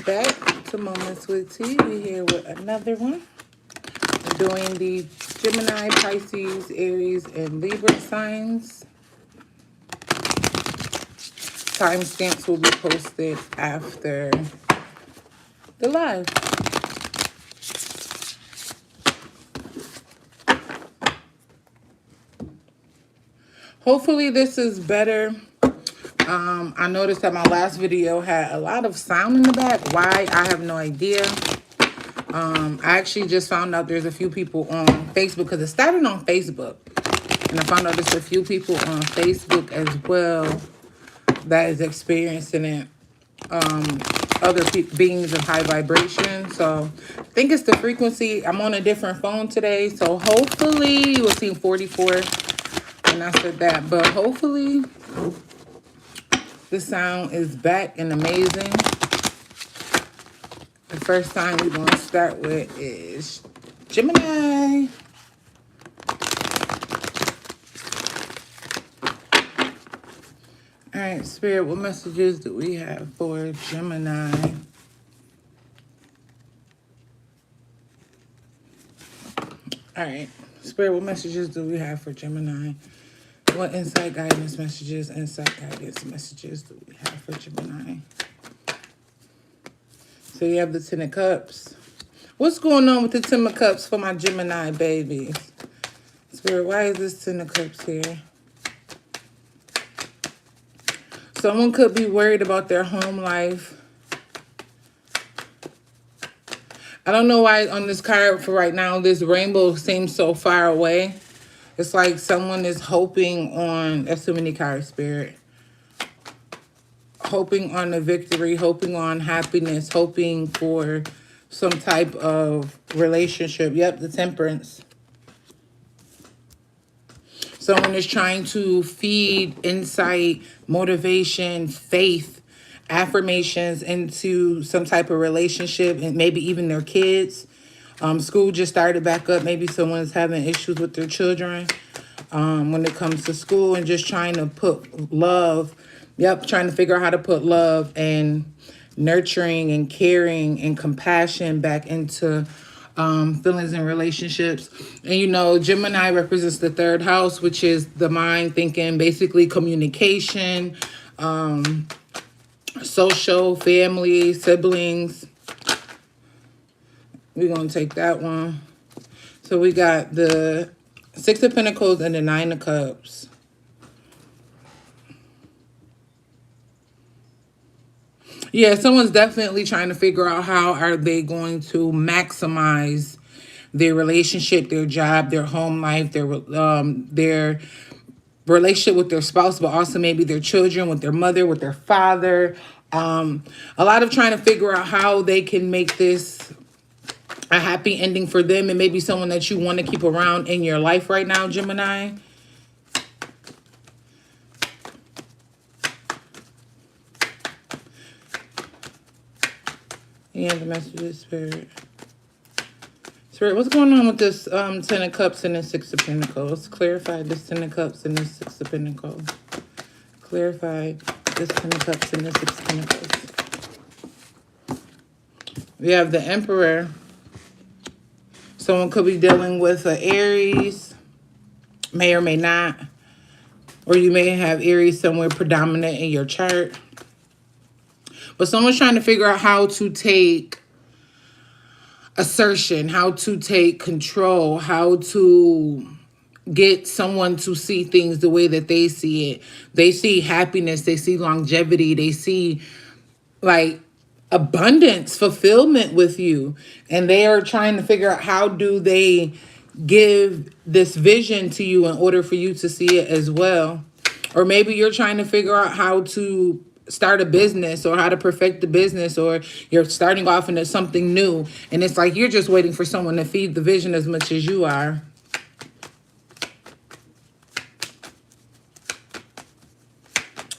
back to Moments with Tea. We're here with another one. Doing the Gemini, Pisces, Aries, and Libra signs. Timestamps will be posted after the live. Hopefully this is better. I noticed that my last video had a lot of sound in the back. Why? I have no idea. I actually just found out there's a few people on Facebook because it started on Facebook. And I found out there's a few people on Facebook as well that is experiencing it. Other beings of high vibration. So I think it's the frequency. I'm on a different phone today. So hopefully you will see 44 when I said that. But hopefully the sound is back and amazing. The first sign we're going to start with is Gemini. All right, Spirit, what messages do we have for Gemini? All right, Spirit, what messages do we have for Gemini? What insight guidance messages do we have for Gemini? So you have the Ten of Cups. What's going on with the Ten of Cups for my Gemini babies? Spirit, why is this Ten of Cups here? Someone could be worried about their home life. I don't know why on this card for right now, this rainbow seems so far away. It's like someone is hoping on, that's too many cards, Spirit. Hoping on a victory, hoping on happiness, hoping for some type of relationship. Yep, the Temperance. Someone is trying to feed insight, motivation, faith, affirmations into some type of relationship and maybe even their kids. School just started back up. Maybe someone's having issues with their children when it comes to school and just trying to put love. Yep, trying to figure out how to put love and nurturing and caring and compassion back into feelings and relationships. And you know, Gemini represents the third house, which is the mind, thinking, basically communication, social, family, siblings. We're going to take that one. So we got the Six of Pentacles and the Nine of Cups. Yeah, someone's definitely trying to figure out how are they going to maximize their relationship, their job, their home life, their relationship with their spouse, but also maybe their children, with their mother, with their father. A lot of trying to figure out how they can make this a happy ending for them and maybe someone that you want to keep around in your life right now, Gemini. Yeah, the messages, Spirit. Spirit, what's going on with this Ten of Cups and the Six of Pentacles? Clarify this Ten of Cups and this Six of Pentacles. Clarify this Ten of Cups and the Six of Pentacles. We have the Emperor. Someone could be dealing with an Aries, may or may not. Or you may have Aries somewhere predominant in your chart. But someone's trying to figure out how to take assertion, how to take control, how to get someone to see things the way that they see it. They see happiness, they see longevity, they see like abundance, fulfillment with you. And they are trying to figure out how do they give this vision to you in order for you to see it as well. Or maybe you're trying to figure out how to start a business or how to perfect the business, or you're starting off into something new. And it's like you're just waiting for someone to feed the vision as much as you are.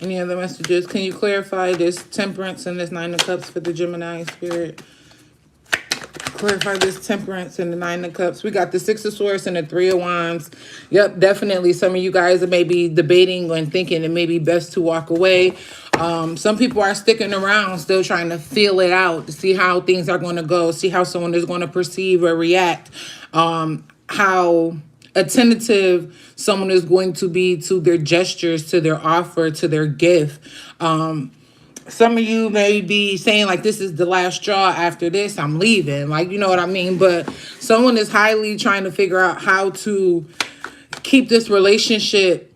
Any other messages? Can you clarify this Temperance and this Nine of Cups for the Gemini, Spirit? Clarify this Temperance and the Nine of Cups. We got the Six of Swords and the Three of Wands. Yep, definitely. Some of you guys are maybe debating and thinking it may be best to walk away. Some people are sticking around, still trying to feel it out, to see how things are going to go, see how someone is going to perceive or react, how attentive someone is going to be to their gestures, to their offer, to their gift. Some of you may be saying, like, this is the last straw. After this, I'm leaving. Like, you know what I mean? But someone is highly trying to figure out how to keep this relationship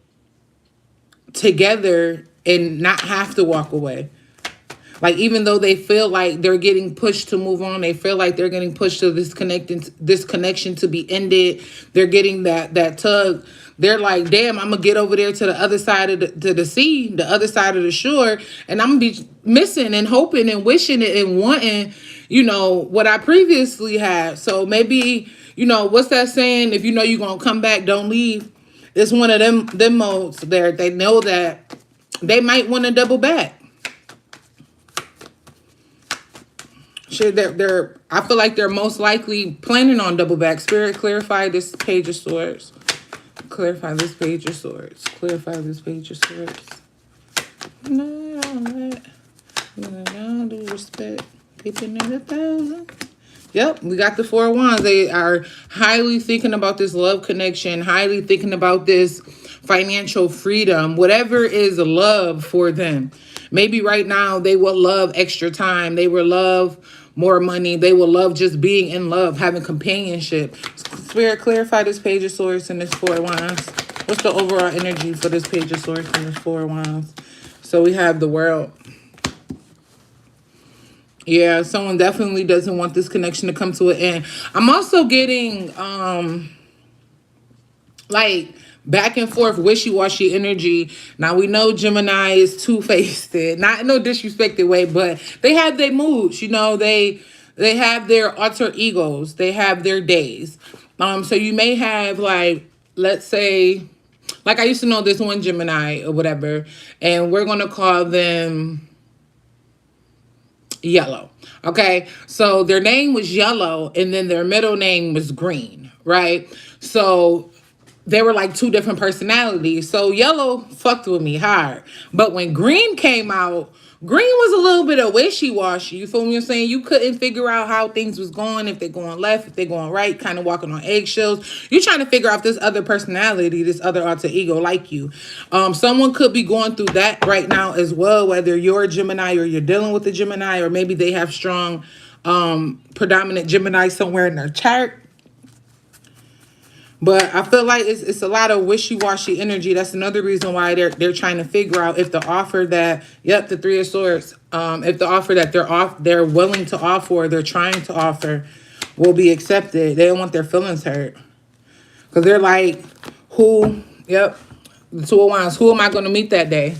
together and not have to walk away. Like, even though they feel like they're getting pushed to move on, they feel like they're getting pushed to this connection to be ended. They're getting that tug. They're like, damn, I'm gonna get over there to the other side of the sea, the other side of the shore, and I'm gonna be missing and hoping and wishing it and wanting, you know, what I previously had. So maybe, you know, what's that saying? If you know you're gonna come back, don't leave. It's one of them modes there. They know that they might want to double back. Shit, I feel like they're most likely planning on double back. Spirit, clarify this Page of Swords. Clarify this Page of Swords. Clarify this Page of Swords. No, do respect. Keeping it 1,000. Yep, we got the Four of Wands. They are highly thinking about this love connection, highly thinking about this financial freedom, whatever is love for them. Maybe right now they will love extra time. They will love more money. They will love just being in love, having companionship. Spirit, clarify this Page of Swords and this Four of Wands. What's the overall energy for this Page of Swords and this Four of Wands? So we have the World. Yeah, someone definitely doesn't want this connection to come to an end. I'm also getting, like, back and forth, wishy-washy energy. Now, we know Gemini is two-faced. Not in no disrespected way, but they have their moods. You know, they have their alter egos. They have their days. So you may have, like, let's say, like I used to know this one Gemini or whatever, and we're going to call them Yellow. Okay, so their name was Yellow, and then their middle name was Green, right? So they were like two different personalities. So Yellow fucked with me hard, but when Green came out, Green was a little bit of wishy-washy. You feel me? I'm saying, you couldn't figure out how things was going, if they're going left, if they're going right, kind of walking on eggshells. You're trying to figure out this other personality, this other alter ego like you. Someone could be going through that right now as well, whether you're a Gemini or you're dealing with a Gemini, or maybe they have strong predominant Gemini somewhere in their chart. But I feel like it's a lot of wishy-washy energy. That's another reason why they're trying to figure out if the offer that, yep, the Three of Swords, if the offer that they're willing to offer, or they're trying to offer, will be accepted. They don't want their feelings hurt. Because they're like, who, yep, the Two of Wands, who am I going to meet that day?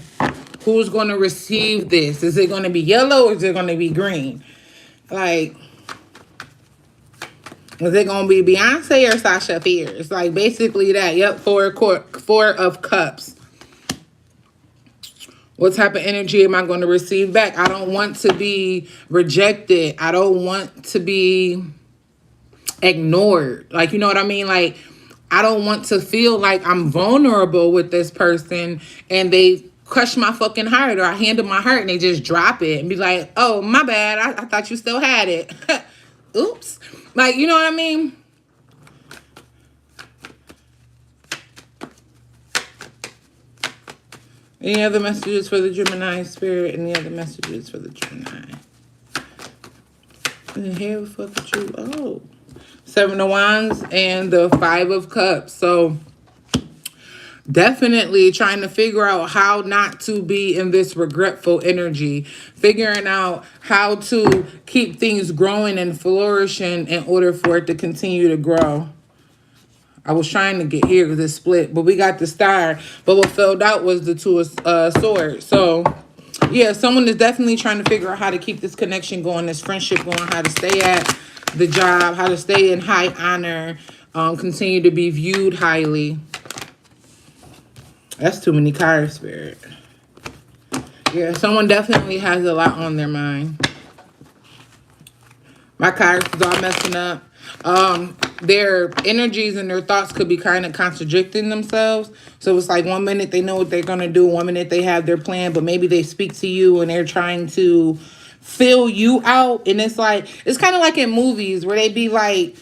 Who's going to receive this? Is it going to be Yellow, or is it going to be Green? Like, is it going to be Beyonce or Sasha Fierce? Like, basically that. Yep, Four of Cups. What type of energy am I going to receive back? I don't want to be rejected. I don't want to be ignored. Like, you know what I mean? Like, I don't want to feel like I'm vulnerable with this person and they crush my fucking heart, or I hand them my heart and they just drop it and be like, oh, my bad. I thought you still had it. Oops. Like, you know what I mean? Any other messages for the Gemini Spirit? Any other messages for the Gemini? And here for the truth. Oh, Seven of Wands and the Five of Cups. So definitely trying to figure out how not to be in this regretful energy. Figuring out how to keep things growing and flourishing in order for it to continue to grow. I was trying to get here because it's split, but we got the Star. But what filled out was the Two of Swords. So, yeah, someone is definitely trying to figure out how to keep this connection going, this friendship going, how to stay at the job, how to stay in high honor, continue to be viewed highly. That's too many cards, Spirit. Yeah, someone definitely has a lot on their mind. My cards is all messing up. their energies and their thoughts could be kind of contradicting themselves. So it's like 1 minute they know what they're going to do, 1 minute they have their plan, but maybe they speak to you and they're trying to fill you out. And it's like, it's kind of like in movies where they be like,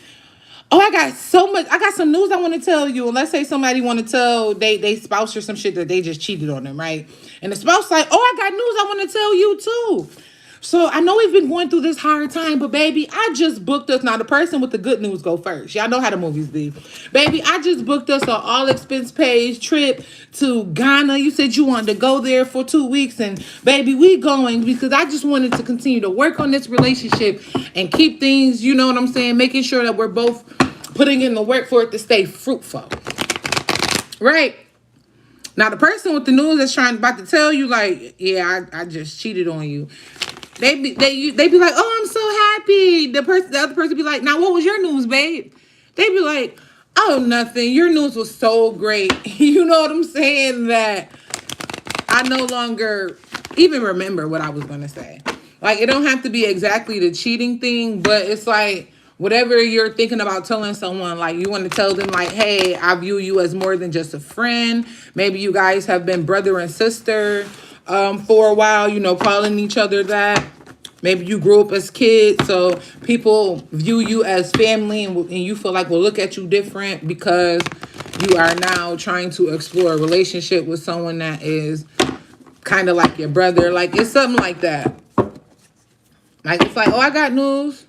oh, I got some news I want to tell you. And let's say somebody want to tell they spouse or some shit that they just cheated on them, right? And the spouse like, oh, I got news I want to tell you too. So I know we've been going through this hard time, but baby, I just booked us. Now the person with the good news go first. Y'all know how the movies be. Baby, I just booked us an all expense paid trip to Ghana. You said you wanted to go there for 2 weeks, and baby, we going because I just wanted to continue to work on this relationship and keep things, you know what I'm saying, making sure that we're both putting in the work for it to stay fruitful. Right? Now the person with the news that's about to tell you like, yeah, I just cheated on you. They be like, oh, I'm so happy. The other person be like, now what was your news, babe? They be like, oh, nothing. Your news was so great. You know what I'm saying? That I no longer even remember what I was going to say. Like, it don't have to be exactly the cheating thing, but it's like whatever you're thinking about telling someone, like you want to tell them like, hey, I view you as more than just a friend. Maybe you guys have been brother and sister for a while, you know, calling each other that. Maybe you grew up as kids, so people view you as family, and you feel like we'll look at you different because you are now trying to explore a relationship with someone that is kind of like your brother. Like, it's something like that. Like, it's like, oh, I got news.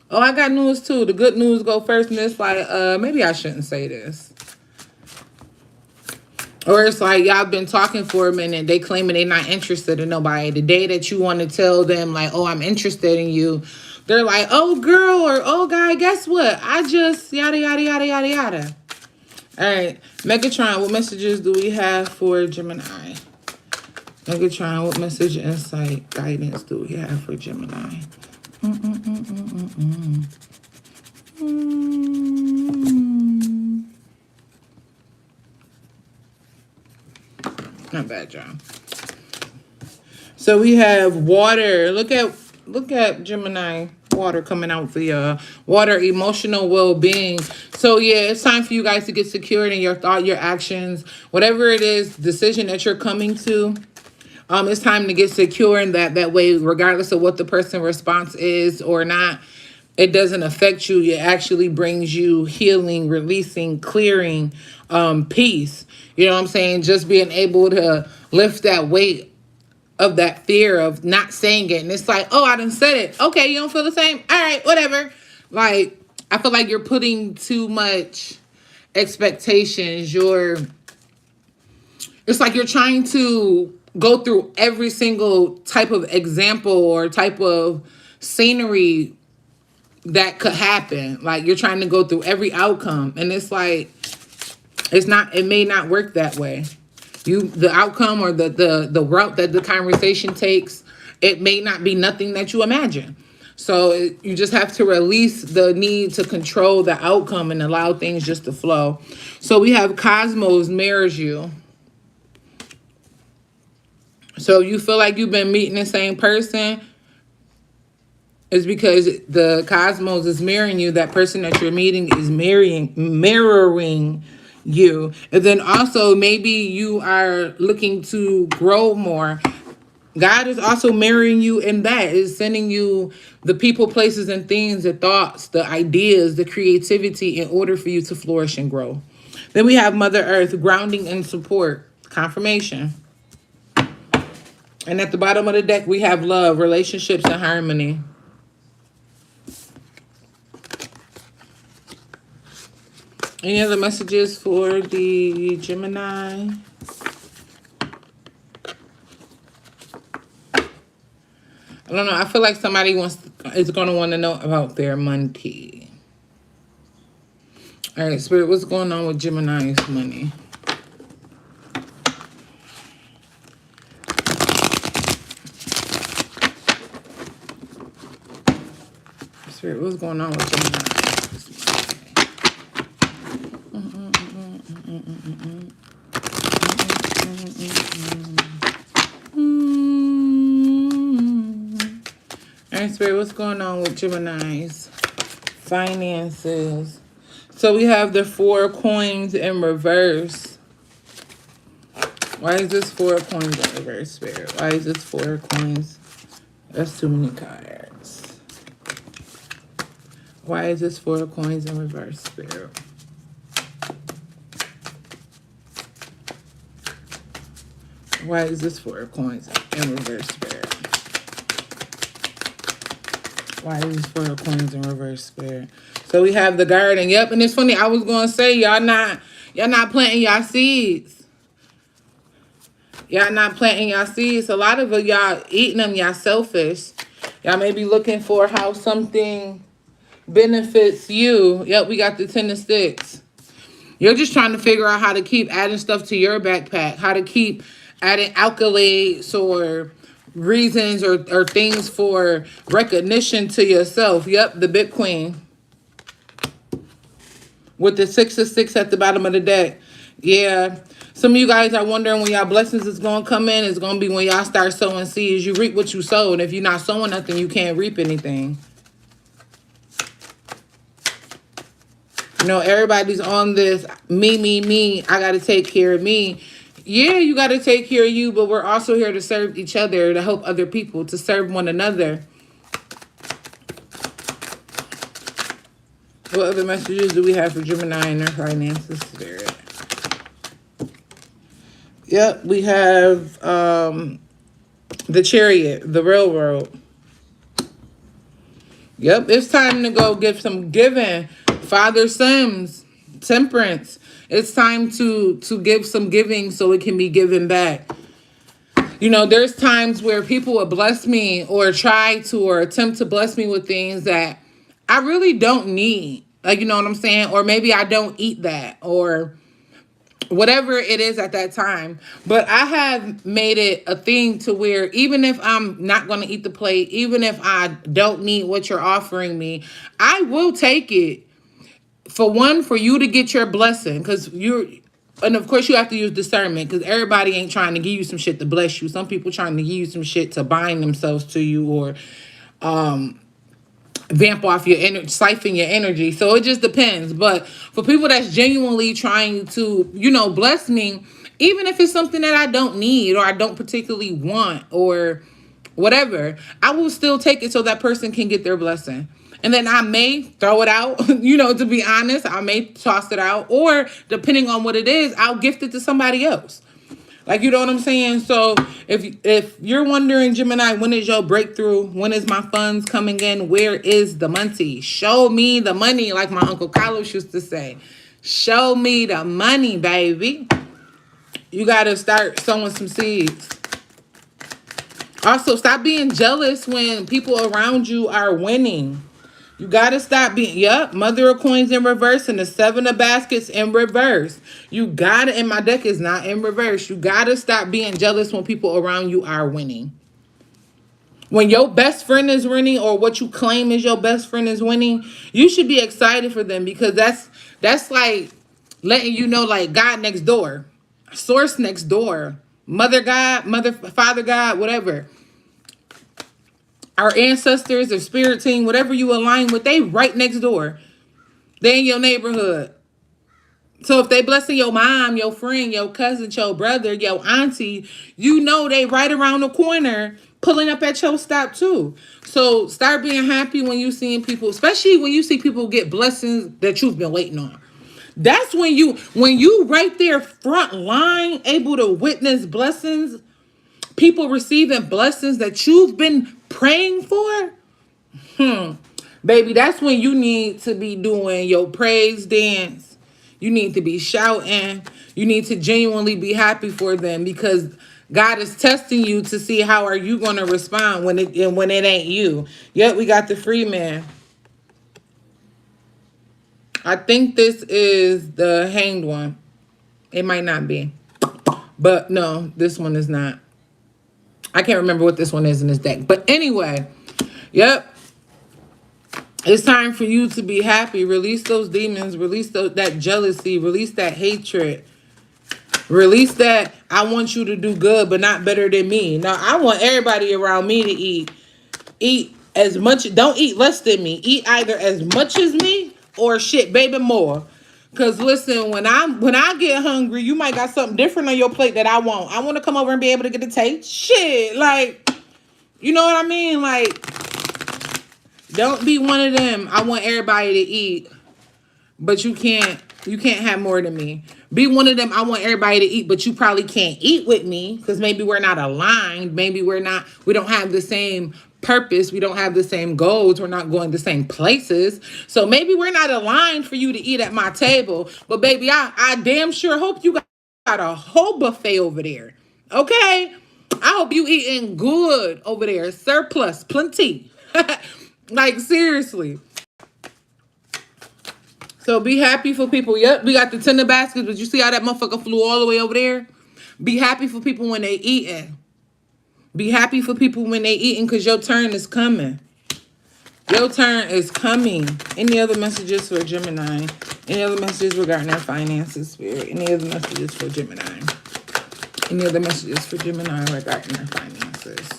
Oh, I got news too. The good news go first, and it's like, maybe I shouldn't say this. Or it's like y'all been talking for a minute. They claiming they're not interested in nobody. The day that you want to tell them like, oh, I'm interested in you, they're like, oh, girl, or oh, guy, guess what? I just yada, yada, yada, yada, yada. All right. Megatron, what messages do we have for Gemini? Megatron, what message, insight, guidance do we have for Gemini? Not bad, John. So we have water. Look at Gemini. Water coming out for you. Water, emotional well-being. So yeah, it's time for you guys to get secured in your thought, your actions, whatever it is, decision that you're coming to. It's time to get secure in that way, regardless of what the person's response is or not. It doesn't affect you. It actually brings you healing, releasing, clearing, peace. You know what I'm saying? Just being able to lift that weight of that fear of not saying it. And it's like, oh, I done said it. Okay, you don't feel the same? All right, whatever. Like, I feel like you're putting too much expectations. It's like you're trying to go through every single type of example or type of scenery that could happen. Like, you're trying to go through every outcome. And it's like, it may not work that way. The outcome or the route that the conversation takes, it may not be nothing that you imagine. So you just have to release the need to control the outcome and allow things just to flow. So we have Cosmos mirrors you. So you feel like you've been meeting the same person. It's because the cosmos is mirroring you. That person that you're meeting is mirroring you. And then also maybe you are looking to grow more. God is also mirroring you in that. Is sending you the people, places, and things, the thoughts, the ideas, the creativity in order for you to flourish and grow. Then we have Mother Earth, grounding and support, confirmation. And at the bottom of the deck, we have love, relationships, and harmony. Any other messages for the Gemini? I don't know. I feel like somebody is going to want to know about their money. All right, Spirit, what's going on with Gemini's money? Spirit, what's going on with Gemini? All right, Spirit, what's going on with Gemini's finances. So we have the 4 coins in reverse. Why is this 4 coins in reverse, Spirit? Why is this 4 coins? That's too many cards. Why is this 4 coins in reverse, Spirit? Why is this 4 coins in reverse, Spirit? Why is this 4 coins in reverse, Spirit? So we have the garden. Yep, and it's funny. I was gonna say y'all not planting y'all seeds. Y'all not planting y'all seeds. A lot of y'all eating them. Y'all selfish. Y'all may be looking for how something benefits you. Yep, we got the 10 of sticks. You're just trying to figure out how to keep adding stuff to your backpack. How to keep adding accolades or reasons or things for recognition to yourself. Yep, the Big Queen. With the 6 of sticks at the bottom of the deck. Yeah. Some of you guys are wondering when y'all blessings is going to come in. It's going to be when y'all start sowing seeds. You reap what you sow. And if you're not sowing nothing, you can't reap anything. You know, everybody's on this me. I got to take care of me. Yeah, you got to take care of you. But we're also here to serve each other, to help other people, to serve one another. What other messages do we have for Gemini and their finances, Spirit? Yep, we have the Chariot, the Railroad. Yep, it's time to go give some giving. Father Sims, Temperance. It's time to give some giving so it can be given back. You know, there's times where people will bless me or try to or attempt to bless me with things that I really don't need. Like, you know what I'm saying? Or maybe I don't eat that or whatever it is at that time. But I have made it a thing to where even if I'm not going to eat the plate, even if I don't need what you're offering me, I will take it. For one, for you to get your blessing. Because and of course you have to use discernment. Because everybody ain't trying to give you some shit to bless you. Some people trying to give you some shit to bind themselves to you or vamp off your energy, siphon your energy. So it just depends. But for people that's genuinely trying to, you know, bless me, even if it's something that I don't need or I don't particularly want or whatever, I will still take it so that person can get their blessing. And then I may throw it out, you know, to be honest, I may toss it out, or depending on what it is, I'll gift it to somebody else. Like, you know what I'm saying? So if you're wondering, Gemini, when is your breakthrough? When is my funds coming in? Where is the money? Show me the money, like my Uncle Carlos used to say. Show me the money, baby. You got to start sowing some seeds. Also, stop being jealous when people around you are winning. You got to stop being, yep, Mother of Coins in reverse and the 7 of Baskets in reverse. You got to, and my deck is not in reverse. You got to stop being jealous when people around you are winning. When your best friend is winning or what you claim is your best friend is winning, you should be excited for them because that's like letting you know, like, God next door, source next door, mother God, father God, whatever. Our ancestors or spirit team, whatever you align with, they right next door. They in your neighborhood. So if they blessing your mom, your friend, your cousin, your brother, your auntie, you know they right around the corner pulling up at your stop too. So start being happy when you seeing people, especially when you see people get blessings that you've been waiting on. That's when you right there front line, able to witness blessings, people receiving blessings that you've been praying for. Baby, that's when you need to be doing your praise dance. You need to be shouting. You need to genuinely be happy for them because God is testing you to see how are you going to respond when it ain't you. Yet we got the free man. I think this is the hanged one. It might not be. But no, this one is not. I can't remember what this one is in this deck. But anyway, yep. It's time for you to be happy. Release those demons. Release that jealousy. Release that hatred. Release that I want you to do good, but not better than me. Now, I want everybody around me to eat as much. Don't eat less than me. Eat either as much as me or shit, baby, more. Cause listen, when I get hungry, you might got something different on your plate that I want. I want to come over and be able to get a taste. Shit, like, you know what I mean? Like, don't be one of them. I want everybody to eat, but you can't have more than me. Be one of them. I want everybody to eat, but you probably can't eat with me because maybe we're not aligned. Maybe we don't have the same purpose. We don't have the same goals. We're not going the same places. So maybe we're not aligned for you to eat at my table. But baby, I damn sure hope you got a whole buffet over there. Okay? I hope you eating good over there. Surplus, plenty. Like, seriously. So be happy for people. Yep, we got the tender baskets, but you see how that motherfucker flew all the way over there? Be happy for people when they eating. Be happy for people when they eating because your turn is coming. Your turn is coming. Any other messages for Gemini? Any other messages regarding their finances, Spirit? Any other messages for Gemini? Any other messages for Gemini regarding their finances?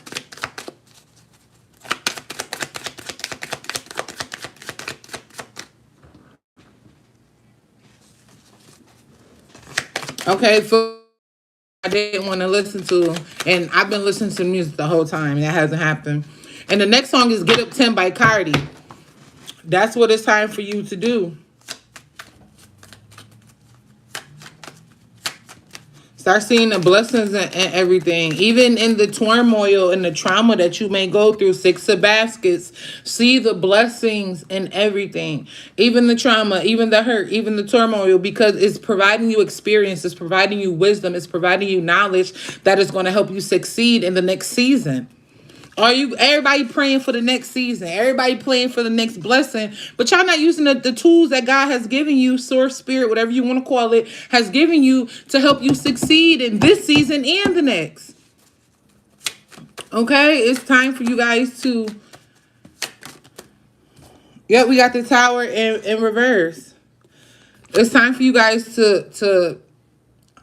Okay, so I didn't want to listen to, and I've been listening to music the whole time. That hasn't happened. And the next song is Get Up 10 by Cardi. That's what it's time for you to do. Start seeing the blessings and everything. Even in the turmoil and the trauma that you may go through. 6 of baskets. See the blessings in everything. Even the trauma, even the hurt, even the turmoil. Because it's providing you experience. It's providing you wisdom. It's providing you knowledge that is going to help you succeed in the next season. Everybody praying for the next season? Everybody praying for the next blessing, but y'all not using the tools that God has given you, source, spirit, whatever you want to call it, has given you to help you succeed in this season and the next. Okay, it's time for you guys to. Yep, we got the Tower in reverse. It's time for you guys to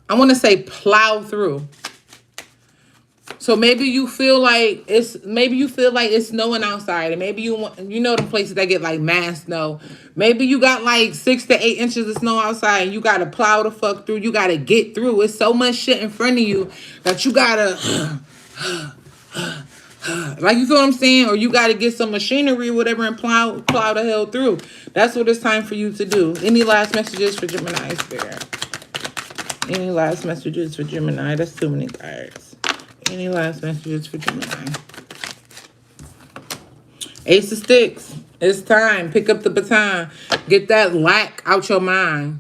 I want to say plow through. So maybe you feel like it's snowing outside, and maybe you know the places that get like mad snow. Maybe you got like 6 to 8 inches of snow outside, and you gotta plow the fuck through. You gotta get through. It's so much shit in front of you that you gotta like, you feel what I'm saying? Or you gotta get some machinery or whatever and plow the hell through. That's what it's time for you to do. Any last messages for Gemini, Spirit? Any last messages for Gemini? That's too many cards. Any last messages for Gemini? Ace of Sticks. It's time. Pick up the baton. Get that lack out your mind.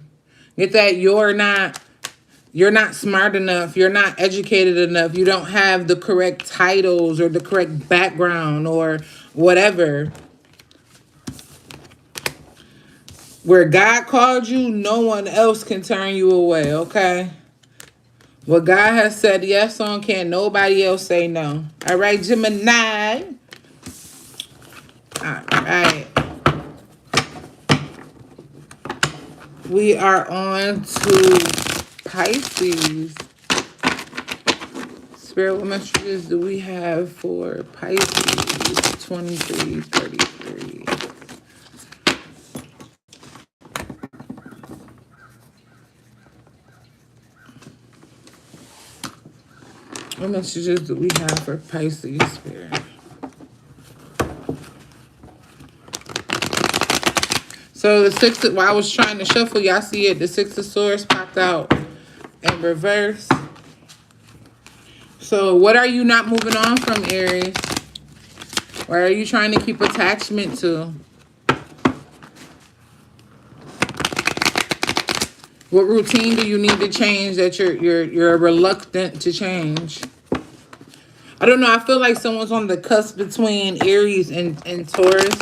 Get that you're not smart enough. You're not educated enough. You don't have the correct titles or the correct background or whatever. Where God called you, no one else can turn you away, okay? What God has said yes on, can't nobody else say no. All right, Gemini. All right. We are on to Pisces. Spirit, what messages do we have for Pisces 2333? What messages do we have for Pisces, Spirit? So the 6, while I was trying to shuffle, y'all see it, the 6 of Swords popped out in reverse. So what are you not moving on from, Aries? What are you trying to keep attachment to? What routine do you need to change that you're reluctant to change? I don't know. I feel like someone's on the cusp between Aries and Taurus.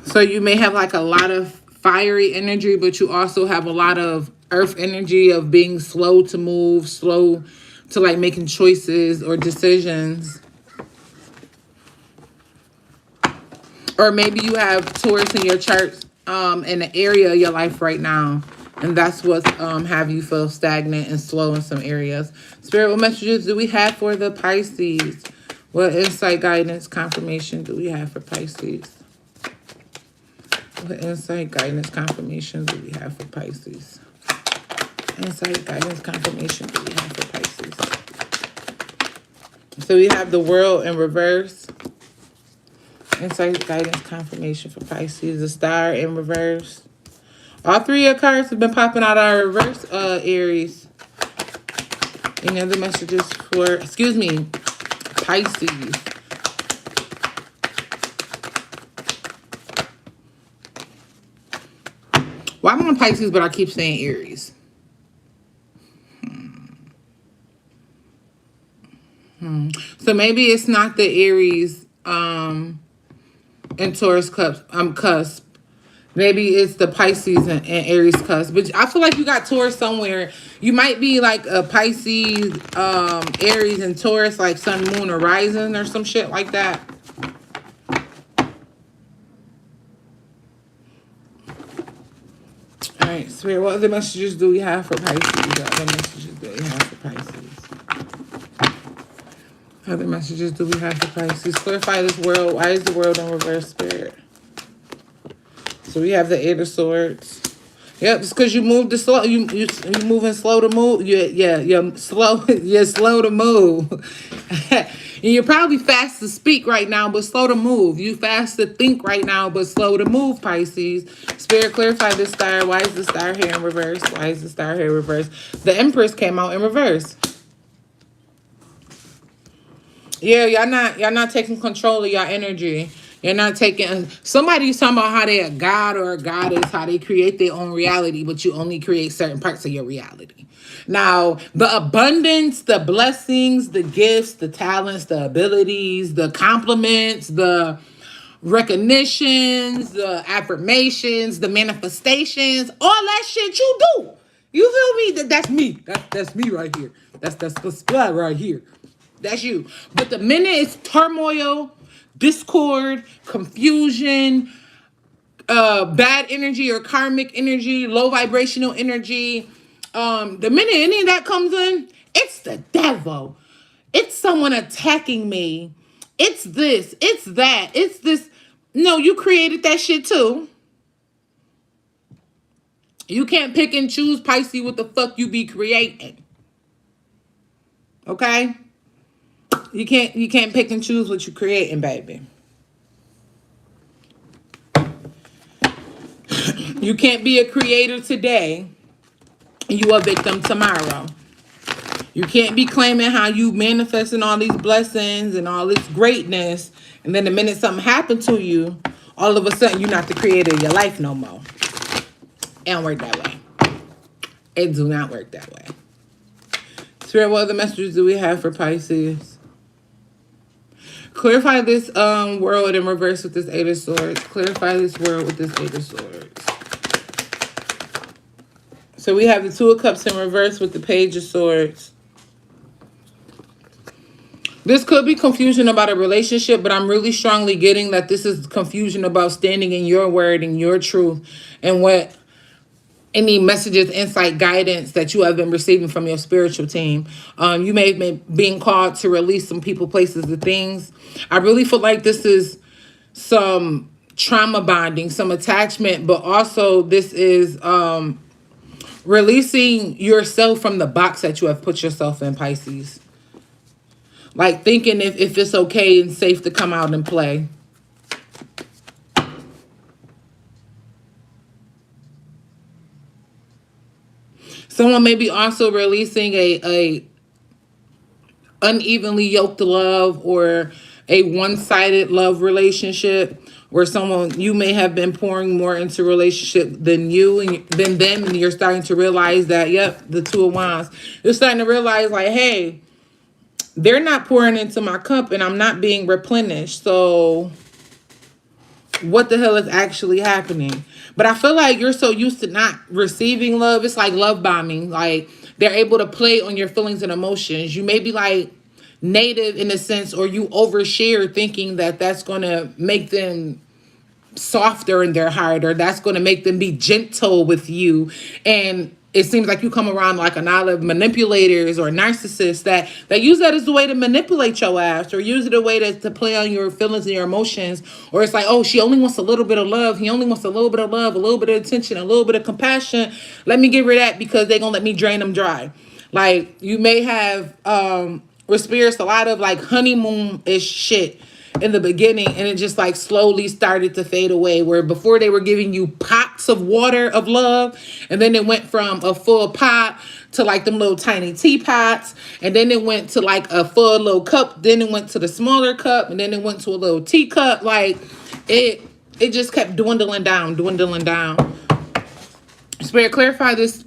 So you may have like a lot of fiery energy, but you also have a lot of earth energy of being slow to move, slow to like making choices or decisions. Or maybe you have Taurus in your chart in the area of your life right now. And that's what's have you feel stagnant and slow in some areas. Spirit, what messages do we have for the Pisces? What insight, guidance, confirmation do we have for Pisces? What insight, guidance, confirmation do we have for Pisces? Insight, guidance, confirmation do we have for Pisces? So we have the World in reverse. Insight, guidance, confirmation for Pisces. The Star in reverse. All three of cards have been popping out of our reverse, Aries. Any other messages for, excuse me, Pisces? Well, I'm on Pisces, but I keep saying Aries. So maybe it's not the Aries and Taurus cusp. Maybe it's the Pisces and Aries cusp. But I feel like you got Taurus somewhere. You might be like a Pisces, Aries, and Taurus, like Sun, Moon, or Rising or some shit like that. All right, Spirit, what other messages do we have for Pisces? What other messages do we have for Pisces? What other messages do we have for Pisces? Clarify this world. Why is the world in reverse, Spirit? So we have the Eight of Swords. Yep, it's because you moved the slow. You moving slow to move. You're slow. You're slow to move. And you're probably fast to speak right now, but slow to move. You fast to think right now, but slow to move, Pisces. Spirit, clarify this star. Why is the star here in reverse? Why is the star here in reverse? The Empress came out in reverse. Yeah, y'all not taking control of your energy. You're not taking, somebody's talking about how they're a god or a goddess, how they create their own reality, but you only create certain parts of your reality. Now, the abundance, the blessings, the gifts, the talents, the abilities, the compliments, the recognitions, the affirmations, the manifestations, all that shit you do. You feel me? That's me. That's me right here. That's the spot right here. That's you. But the minute it's turmoil, discord, confusion, bad energy or karmic energy, low vibrational energy, the minute any of that comes in, it's the devil. It's someone attacking me. It's this. It's that. It's this. No, you created that shit too. You can't pick and choose, Pisces, what the fuck you be creating. Okay? You can't pick and choose what you're creating, baby. You can't be a creator today and you a victim tomorrow. You can't be claiming how you manifesting all these blessings and all this greatness, and then the minute something happened to you, all of a sudden you're not the creator of your life no more. It don't work that way. It do not work that way. Spirit, what other messages do we have for Pisces? Clarify this world in reverse with this Eight of Swords. Clarify this world with this Eight of Swords. So we have the Two of Cups in reverse with the Page of Swords. This could be confusion about a relationship, but I'm really strongly getting that this is confusion about standing in your word and your truth and what any messages, insight, guidance that you have been receiving from your spiritual team. You may have been being called to release some people, places, and things. I really feel like this is some trauma bonding, some attachment, but also this is releasing yourself from the box that you have put yourself in, Pisces. Like thinking if it's okay and safe to come out and play. Someone may be also releasing a unevenly yoked love or a one-sided love relationship where you may have been pouring more into relationship than them, and you're starting to realize that, yep, the Two of Wands. You're starting to realize like, hey, they're not pouring into my cup and I'm not being replenished. So what the hell is actually happening? But I feel like you're so used to not receiving love. It's like love bombing. Like they're able to play on your feelings and emotions. You may be like native in a sense, or you overshare thinking that that's going to make them softer in their heart, or that's going to make them be gentle with you. And it seems like you come around like a lot of manipulators or narcissists that use that as a way to manipulate your ass, or use it a way to play on your feelings and your emotions. Or it's like, oh, she only wants a little bit of love. He only wants a little bit of love, a little bit of attention, a little bit of compassion. Let me give her that because they're going to let me drain them dry. Like, you may have experienced a lot of like honeymoon-ish shit in the beginning, and it just like slowly started to fade away, where before they were giving you pots of water of love, and then it went from a full pot to like them little tiny teapots, and then it went to like a full little cup, then it went to the smaller cup, and then it went to a little teacup. Like it just kept dwindling down. Spirit, clarify this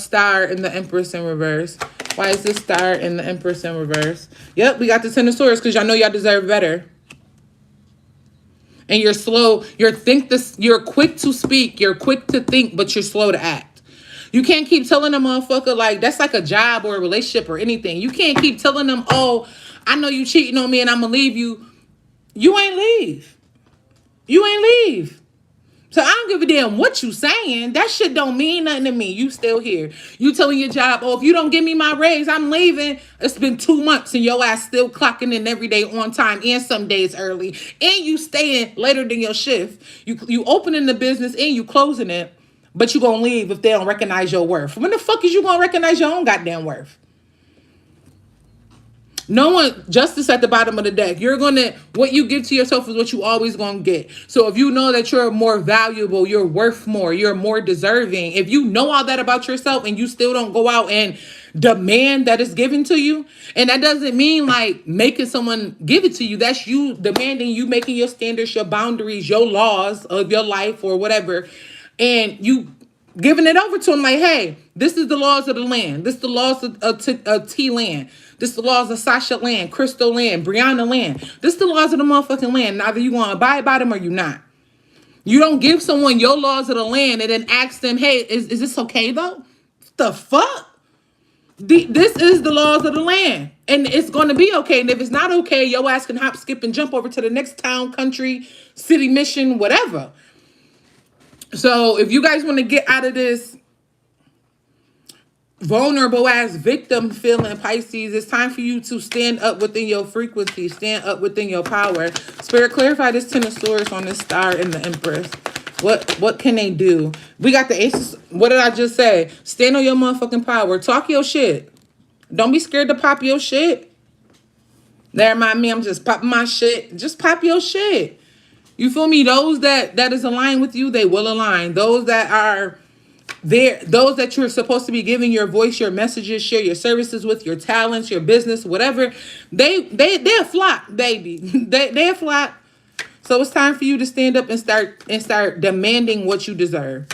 star in the Empress in reverse. Why is this star in the Empress in reverse? Yep, we got the Ten of Swords because y'all know y'all deserve better. And you're slow. You're quick to speak. You're quick to think, but you're slow to act. You can't keep telling a motherfucker like that's like a job or a relationship or anything. You can't keep telling them, oh, I know you cheating on me and I'm gonna leave you. You ain't leave. You ain't leave. So I don't give a damn what you saying. That shit don't mean nothing to me. You still here. You telling your job, oh, if you don't give me my raise, I'm leaving. It's been 2 months and your ass still clocking in every day on time and some days early. And you staying later than your shift. You opening the business and you closing it, but you gonna leave if they don't recognize your worth. When the fuck is you gonna recognize your own goddamn worth? No one, justice at the bottom of the deck. What you give to yourself is what you always gonna get. So if you know that you're more valuable, you're worth more, you're more deserving. If you know all that about yourself and you still don't go out and demand that it's given to you, and that doesn't mean like making someone give it to you. That's you demanding, you making your standards, your boundaries, your laws of your life or whatever, and you giving it over to them like, hey, this is the laws of the land. This is the laws of T land. This is the laws of Sasha land, Crystal land, Brianna land. This is the laws of the motherfucking land. Either you want to abide by them or you not. You don't give someone your laws of the land and then ask them, hey, is this okay though? The fuck? This is the laws of the land. And it's going to be okay. And if it's not okay, your ass can hop, skip, and jump over to the next town, country, city, mission, whatever. So if you guys want to get out of this vulnerable ass victim feeling, Pisces, it's time for you to stand up within your frequency, stand up within your power. Spirit, clarify this Ten of Swords on this star in the Empress. What can they do? We got the Aces. What did I just say? Stand on your motherfucking power. Talk your shit. Don't be scared to pop your shit. That remind me, I'm just popping my shit. Just pop your shit. You feel me? Those that is aligned with you, they will align. Those that are there, those that you're supposed to be giving your voice, your messages, share your services with, your talents, your business, whatever, they'll flock, baby. They'll flock. So it's time for you to stand up and start demanding what you deserve.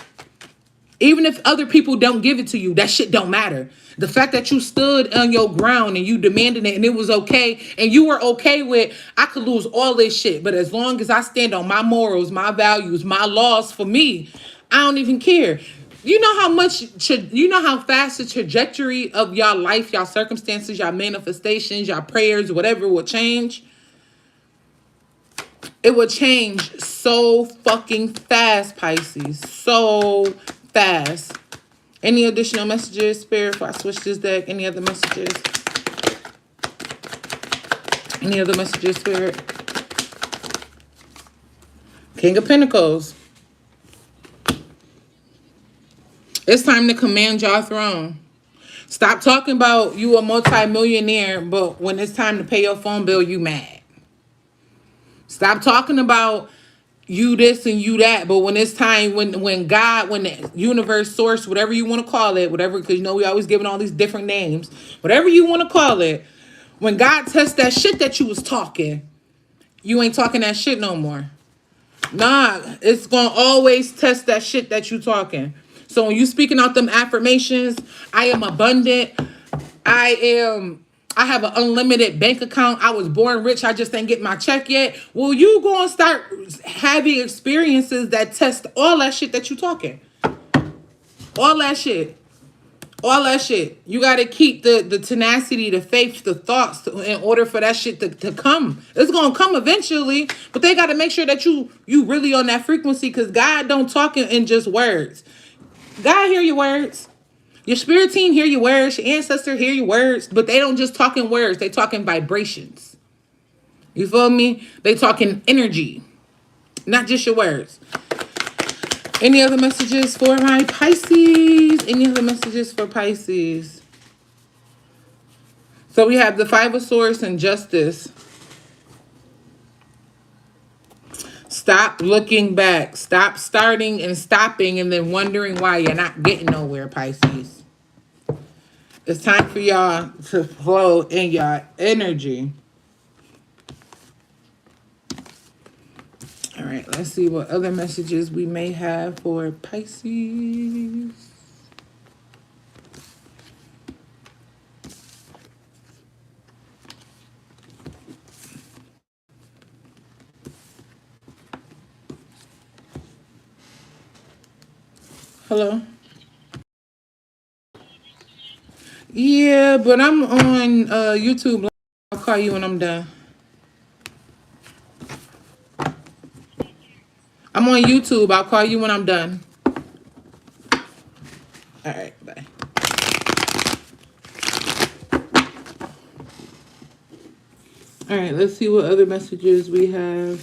Even if other people don't give it to you, that shit don't matter. The fact that you stood on your ground and you demanded it and it was okay, and you were okay with, I could lose all this shit, but as long as I stand on my morals, my values, my laws for me, I don't even care. You know how fast the trajectory of y'all life, y'all circumstances, y'all manifestations, y'all prayers, whatever will change? It will change so fucking fast, Pisces. So fast. Any additional messages, Spirit, before I switch this deck? Any other messages? Any other messages, Spirit? King of Pentacles. It's time to command your throne. Stop talking about you a multi-millionaire, but when it's time to pay your phone bill, you mad. Stop talking about you this and you that, but when it's time, when God, when the universe, source, whatever you want to call it, whatever, because you know we always giving all these different names, whatever you want to call it, when God tests that shit that you was talking, you ain't talking that shit no more. Nah, it's gonna always test that shit that you talking. So when you speaking out them affirmations, I am abundant, I have an unlimited bank account, I was born rich, I just ain't get my check yet. Well, you gonna start having experiences that test all that shit that you talking. All that shit. All that shit. You got to keep the tenacity, the faith, the thoughts in order for that shit to come. It's going to come eventually, but they got to make sure that you really on that frequency, because God don't talk in just words. God hear your words. Your spirit team hear your words. Your ancestor hear your words. But they don't just talk in words. They talk in vibrations. You feel me? They talk in energy. Not just your words. Any other messages for my Pisces? Any other messages for Pisces? So we have the Five of Swords and Justice. Stop looking back. Stop starting and stopping and then wondering why you're not getting nowhere, Pisces. It's time for y'all to flow in your energy. All right, let's see what other messages we may have for Pisces. Hello? Yeah, but I'm on YouTube. I'll call you when I'm done. I'm on YouTube. I'll call you when I'm done. All right, bye. All right, let's see what other messages we have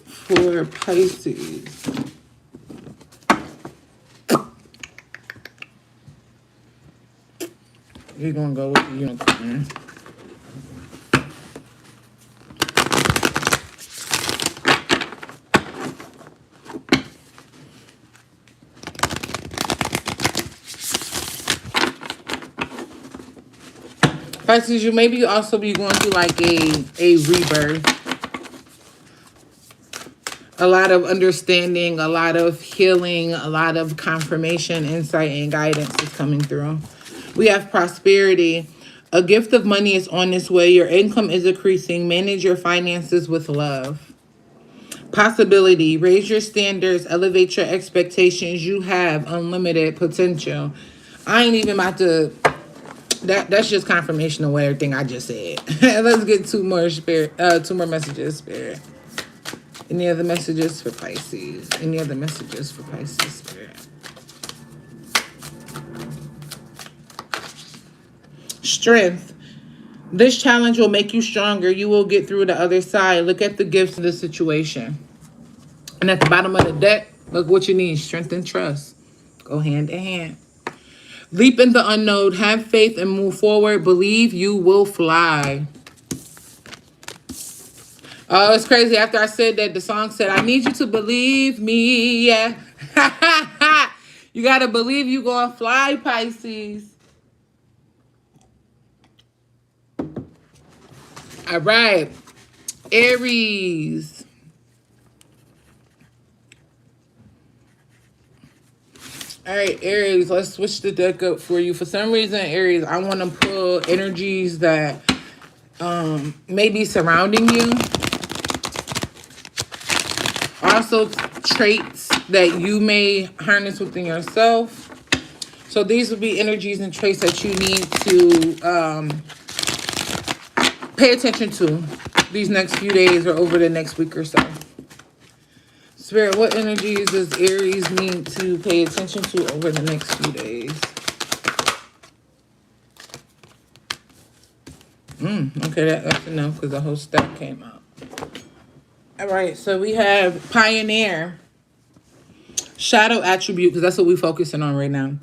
for Pisces. You're going to go with the unicorn. Pisces, you maybe also be going through like a rebirth. A lot of understanding, a lot of healing, a lot of confirmation, insight, and guidance is coming through. We have prosperity. A gift of money is on its way. Your income is increasing. Manage your finances with love. Possibility. Raise your standards. Elevate your expectations. You have unlimited potential. I ain't even about to... That's just confirmation of what everything I just said. Let's get two more messages, Spirit. Any other messages for Pisces? Any other messages for Pisces, Spirit? Strength. This challenge will make you stronger. You will get through the other side. Look at the gifts of the situation. And at the bottom of the deck, look what you need. Strength and trust. Go hand in hand. Leap in the unknown. Have faith and move forward. Believe you will fly. Oh, it's crazy. After I said that, the song said, I need you to believe me. Yeah. You got to believe you going to fly, Pisces. All right. Aries. All right, Aries, let's switch the deck up for you. For some reason, Aries, I want to pull energies that may be surrounding you. Also, traits that you may harness within yourself. So these would be energies and traits that you need to pay attention to these next few days or over the next week or so. Spirit, what energies does Aries need to pay attention to over the next few days? Okay, that's enough because the whole stack came out. All right, so we have Pioneer. Shadow attribute, because that's what we're focusing on right now.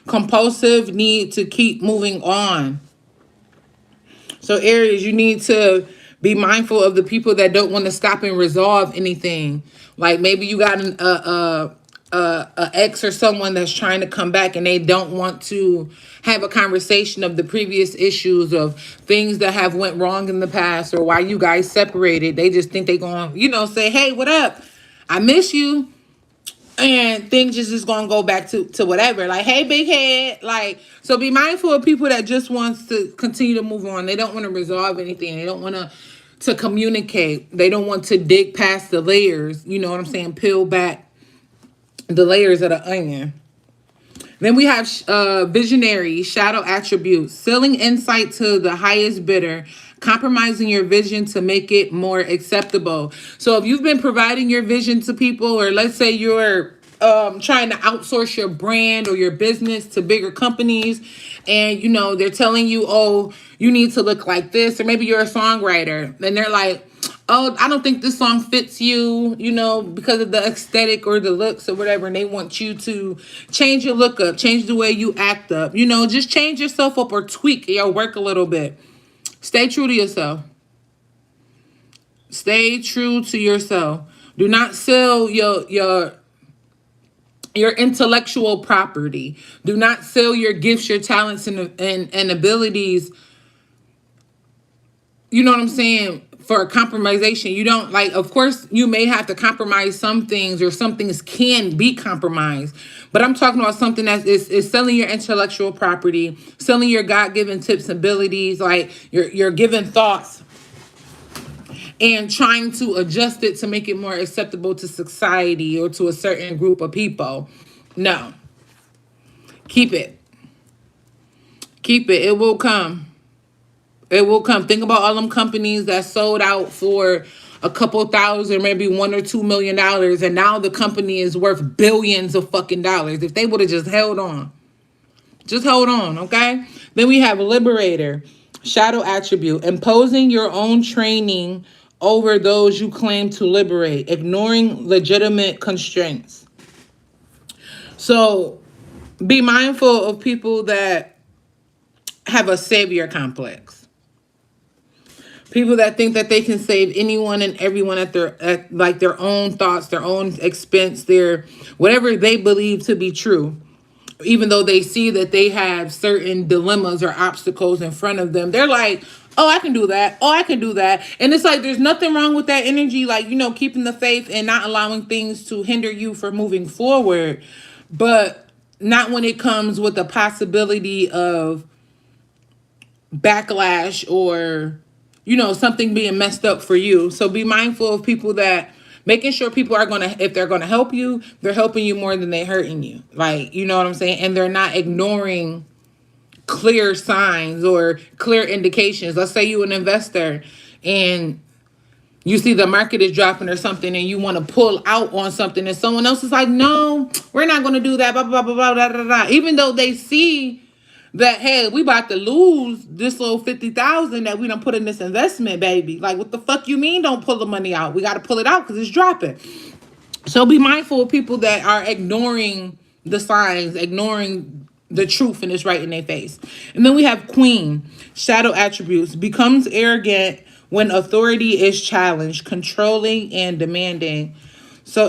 Compulsive, need to keep moving on. So Aries, you need to be mindful of the people that don't want to stop and resolve anything. Like maybe you got an ex or someone that's trying to come back and they don't want to have a conversation of the previous issues of things that have went wrong in the past or why you guys separated. They just think they're going to, say, hey, what up? I miss you. And things just going to go back to whatever. Like, hey, big head. Like, so be mindful of people that just wants to continue to move on. They don't want to resolve anything. They don't want to communicate. They don't want to dig past the layers. You know what I'm saying? Peel back the layers of the onion. Then we have visionary, shadow attributes, selling insight to the highest bidder, compromising your vision to make it more acceptable. So if you've been providing your vision to people, or let's say you're trying to outsource your brand or your business to bigger companies, and you know they're telling you, oh, you need to look like this, or maybe you're a songwriter and they're like, oh, I don't think this song fits you, you know, because of the aesthetic or the looks or whatever, and they want you to change your look up, change the way you act up, you know, just change yourself up or tweak your work a little bit. Stay true to yourself. Stay true to yourself. Do not sell your intellectual property. Do not sell your gifts, your talents, and abilities. You know what I'm saying? For compromisation. You don't, like, of course, you may have to compromise some things, or some things can be compromised. But I'm talking about something that is selling your intellectual property, selling your God-given tips and abilities, like your given thoughts, and trying to adjust it to make it more acceptable to society or to a certain group of people. No. Keep it. Keep it. It will come. It will come. Think about all them companies that sold out for a couple thousand, maybe $1 or $2 million, and now the company is worth billions of fucking dollars. If they would have just held on. Just hold on, okay? Then we have Liberator, shadow attribute, imposing your own training over those you claim to liberate, ignoring legitimate constraints. So be mindful of people that have a savior complex. People that think that they can save anyone and everyone at their own thoughts, their own expense, their whatever they believe to be true. Even though they see that they have certain dilemmas or obstacles in front of them, they're like, oh, I can do that. Oh, I can do that. And it's like, there's nothing wrong with that energy. Like, you know, keeping the faith and not allowing things to hinder you from moving forward. But not when it comes with the possibility of backlash or, you know, something being messed up for you. So be mindful of people that, making sure people are going to, if they're going to help you, they're helping you more than they're hurting you. Like, you know what I'm saying? And they're not ignoring clear signs or clear indications. Let's say you're an investor and you see the market is dropping or something, and you want to pull out on something, and someone else is like, no, we're not going to do that, blah, blah, blah, blah, blah, blah, blah. Even though they see that, hey, we about to lose this little 50,000 that we done put in this investment, baby. Like, what the fuck you mean don't pull the money out? We got to pull it out because it's dropping. So be mindful of people that are ignoring the signs, ignoring the truth, and it's right in their face. And then we have Queen, shadow attributes, becomes arrogant when authority is challenged, controlling and demanding. So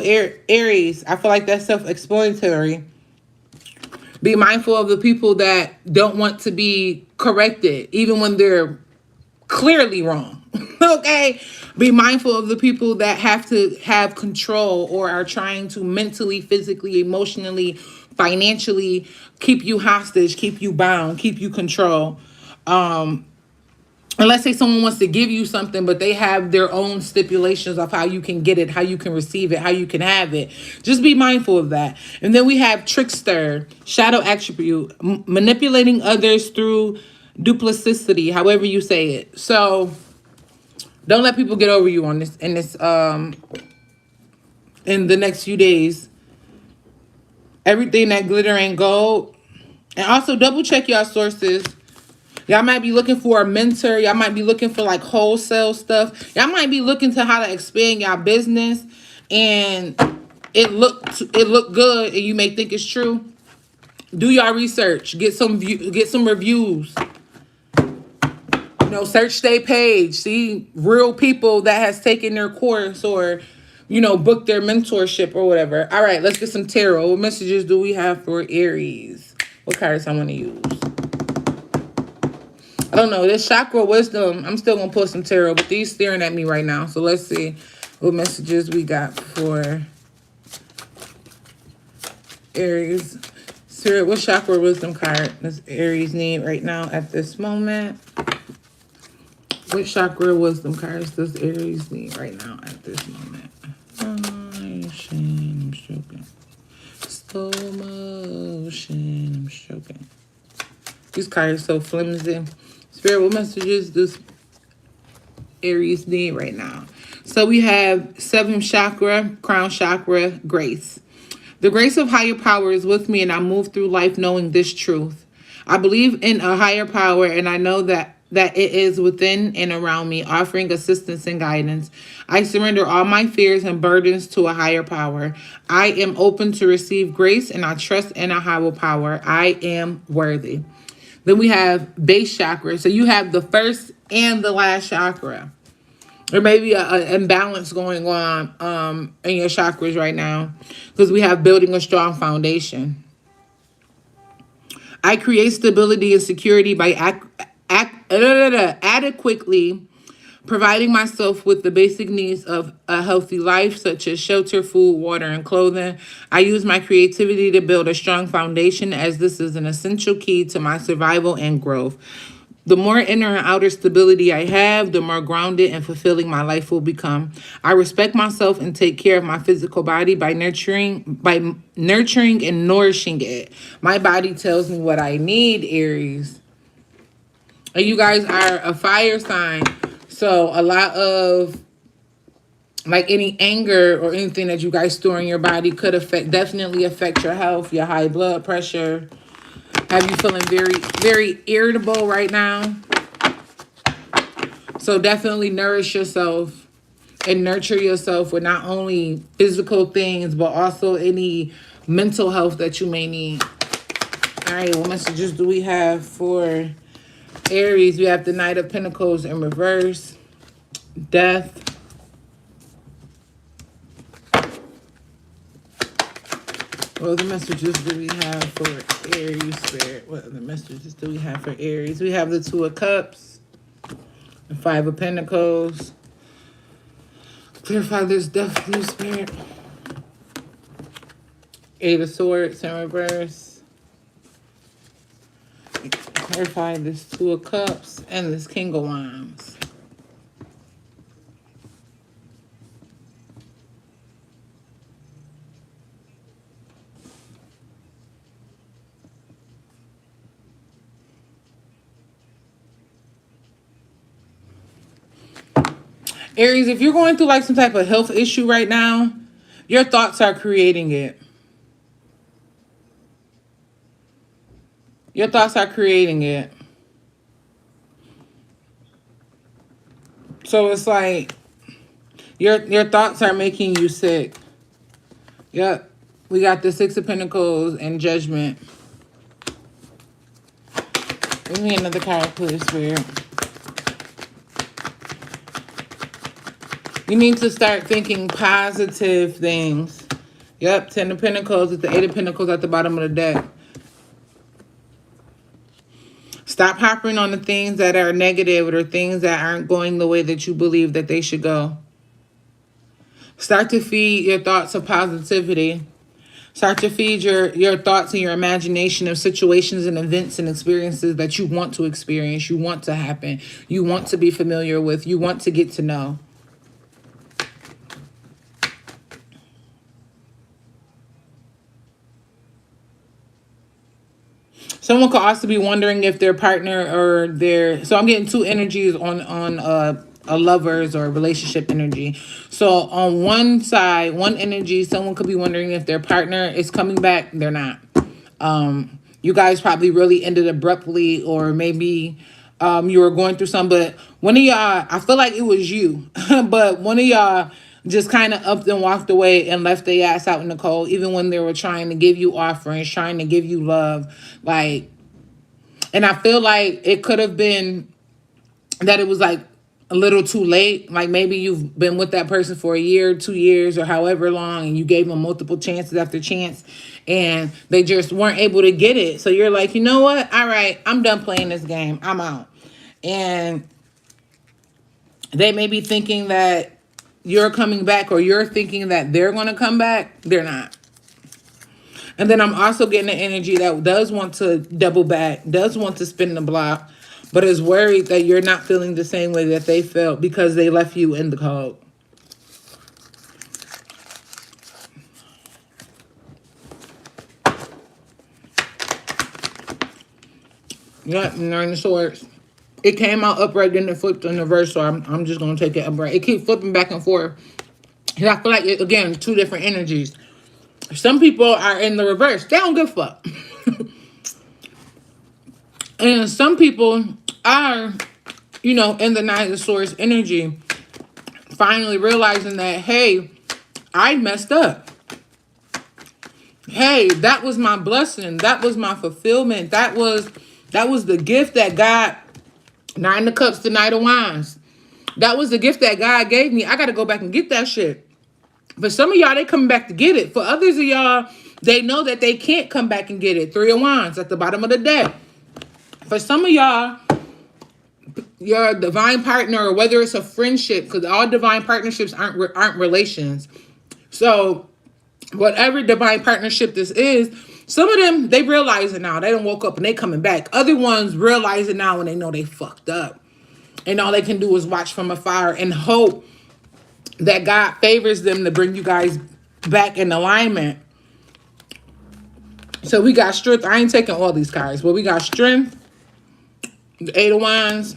Aries, I feel like that's self-explanatory. Be mindful of the people that don't want to be corrected, even when they're clearly wrong. Okay? Be mindful of the people that have to have control or are trying to mentally, physically, emotionally, financially keep you hostage, keep you bound, keep you control. And let's say someone wants to give you something, but they have their own stipulations of how you can get it, how you can receive it, how you can have it. Just be mindful of that. And then we have trickster, shadow attribute, manipulating others through duplicity, however you say it. So don't let people get over you on this in the next few days. Everything that glitter ain't gold. And also double check your sources. Y'all might be looking for a mentor. Y'all might be looking for like wholesale stuff. Y'all might be looking to how to expand y'all business, and it looked good, and you may think it's true. Do y'all research. Get some reviews. You know, search their page. See real people that has taken their course or, you know, booked their mentorship or whatever. All right, let's get some tarot. What messages do we have for Aries? What cards I want to use? I don't know. This chakra wisdom, I'm still going to pull some tarot, but these staring at me right now. So let's see what messages we got for Aries. Spirit, what chakra wisdom card does Aries need right now at this moment? What chakra wisdom cards does Aries need right now at this moment? I'm stroking. Slow motion, I'm stroking. These cards are so flimsy. Spirit, what messages does Aries need right now? So we have 7th chakra, crown chakra, grace. The grace of higher power is with me, and I move through life knowing this truth. I believe in a higher power, and I know that it is within and around me, offering assistance and guidance. I surrender all my fears and burdens to a higher power. I am open to receive grace, and I trust in a higher power. I am worthy. Then we have base chakra. So you have the first and the last chakra. There may be an imbalance going on in your chakras right now, because we have building a strong foundation. I create stability and security by adequately providing myself with the basic needs of a healthy life, such as shelter, food, water, and clothing. I use my creativity to build a strong foundation, as this is an essential key to my survival and growth. The more inner and outer stability I have, the more grounded and fulfilling my life will become. I respect myself and take care of my physical body by nurturing and nourishing it. My body tells me what I need, Aries. And you guys are a fire sign. So a lot of like any anger or anything that you guys store in your body could definitely affect your health, your high blood pressure. Have you feeling very, very irritable right now? So definitely nourish yourself and nurture yourself with not only physical things, but also any mental health that you may need. All right, what messages do we have for Aries? We have the Knight of Pentacles in reverse, Death. What other messages do we have for Aries, Spirit? What other messages do we have for Aries? We have the Two of Cups, the Five of Pentacles. Clarify this death, blue Spirit. Eight of Swords in reverse. Clarify this Two of Cups and this King of Wands. Aries, if you're going through like some type of health issue right now, your thoughts are creating it. Your thoughts are creating it. So it's like your thoughts are making you sick. Yep. We got the Six of Pentacles and Judgment. Give me another card, please, Spirit. You need to start thinking positive things. Yep, Ten of Pentacles with the Eight of Pentacles at the bottom of the deck. Stop harping on the things that are negative or things that aren't going the way that you believe that they should go. Start to feed your thoughts of positivity. Start to feed your thoughts and your imagination of situations and events and experiences that you want to experience, you want to happen, you want to be familiar with, you want to get to know. Someone could also be wondering if their partner or their... So I'm getting two energies on a lover's or a relationship energy. So on one side, one energy, someone could be wondering if their partner is coming back. They're not. You guys probably really ended abruptly, or maybe you were going through some. But one of y'all, I feel like it was you, but one of y'all just kind of upped and walked away and left their ass out in the cold, even when they were trying to give you offerings, trying to give you love. Like, and I feel like it could have been that it was like a little too late. Like maybe you've been with that person for a year, 2 years, or however long, and you gave them multiple chances after chance, and they just weren't able to get it. So you're like, you know what? All right, I'm done playing this game. I'm out. And they may be thinking that you're coming back, or you're thinking that they're going to come back. They're not. And then I'm also getting an energy that does want to double back, does want to spin the block, but is worried that you're not feeling the same way that they felt because they left you in the cold. Yep, Nine of Swords. It came out upright, then it flipped in reverse, so I'm just going to take it upright. It keeps flipping back and forth. And I feel like, again, two different energies. Some people are in the reverse. They don't give a fuck. And some people are, you know, in the Nine of Swords energy, finally realizing that, hey, I messed up. Hey, that was my blessing. That was my fulfillment. That was the gift that God, Nine of Cups, the Knight of Wands. That was the gift that God gave me. I got to go back and get that shit. For some of y'all, they coming back to get it. For others of y'all, they know that they can't come back and get it. Three of Wands at the bottom of the deck. For some of y'all, your divine partner, or whether it's a friendship, because all divine partnerships aren't relations. So whatever divine partnership this is, some of them, they realize it now. They done woke up and they coming back. Other ones realize it now when they know they fucked up. And all they can do is watch from afar and hope that God favors them to bring you guys back in alignment. So we got strength. I ain't taking all these cards, but we got strength, the Eight of Wands,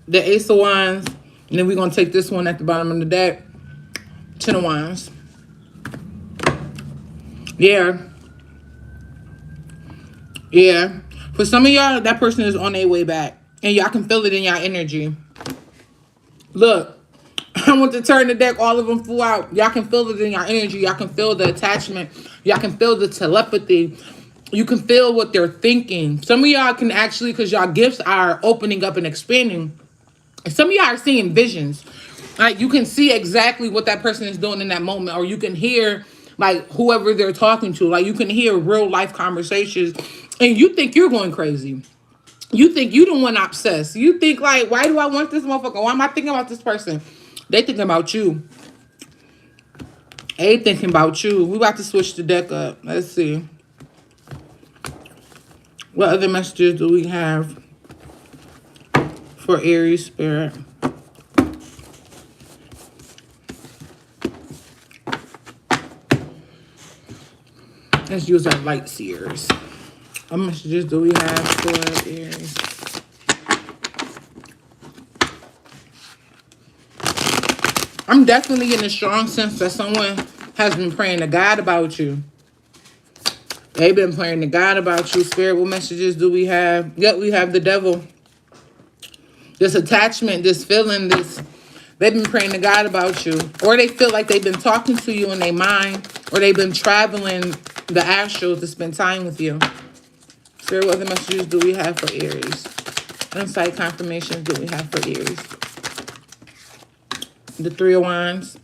the Ace of Wands, and then we're going to take this one at the bottom of the deck, Ten of Wands. Yeah. For some of y'all, that person is on their way back, and y'all can feel it in y'all energy. Look, I want to turn the deck, all of them full out. Y'all can feel it in your energy. Y'all can feel the attachment. Y'all can feel the telepathy. You can feel what they're thinking. Some of y'all can actually, because y'all gifts are opening up and expanding. And some of y'all are seeing visions. Like, you can see exactly what that person is doing in that moment. Or you can hear, like, whoever they're talking to. Like, you can hear real life conversations. And you think you're going crazy. You think you the one obsessed. You think, like, why do I want this motherfucker? Why am I thinking about this person? They thinking about you. They thinking about you. We about to switch the deck up. Let's see. What other messages do we have for Aries spirit? Let's use our light seers. What messages do we have for Aries? I'm definitely getting a strong sense that someone has been praying to God about you. They've been praying to God about you. Spirit, what messages do we have? Yep, we have the devil. This attachment, this feeling, this... They've been praying to God about you. Or they feel like they've been talking to you in their mind. Or they've been traveling the astral to spend time with you. Spirit, what other messages do we have for Aries? Insight confirmations do we have for Aries? The Three of Wands.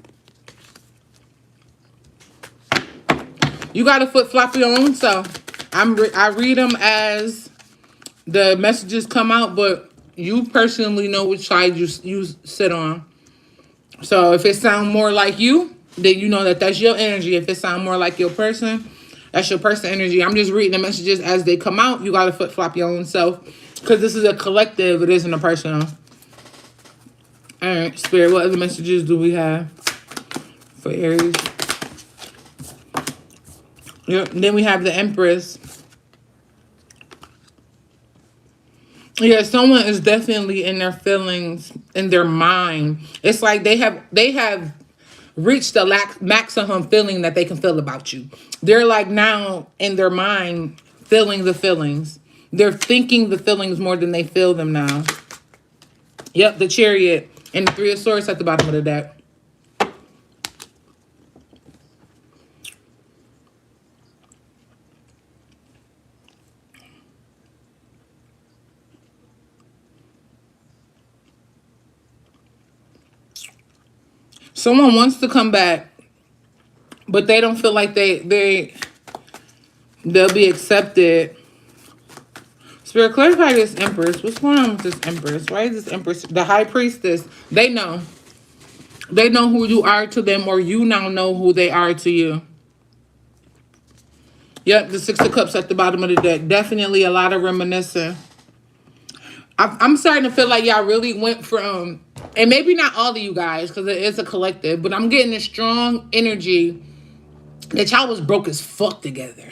You got to flip-flop your own self. I read them as the messages come out, but you personally know which side you sit on. So if it sounds more like you, then you know that that's your energy. If it sounds more like your person, that's your person energy. I'm just reading the messages as they come out. You got to flip-flop your own self because this is a collective. It isn't a personal. All right, Spirit, what other messages do we have for Aries? Yep, then we have the Empress. Yeah, someone is definitely in their feelings, in their mind. It's like they have reached the maximum feeling that they can feel about you. They're like now in their mind feeling the feelings. They're thinking the feelings more than they feel them now. Yep, the Chariot and the Three of Swords at the bottom of the deck. Someone wants to come back, but they don't feel like they'll be accepted. Spirit, clarify this Empress. What's going on with this Empress? Why is this Empress? The High Priestess. They know. They know who you are to them, or you now know who they are to you. Yep, the Six of Cups at the bottom of the deck. Definitely a lot of reminiscing. I'm starting to feel like y'all really went from, and maybe not all of you guys, because it is a collective, but I'm getting a strong energy that y'all was broke as fuck together.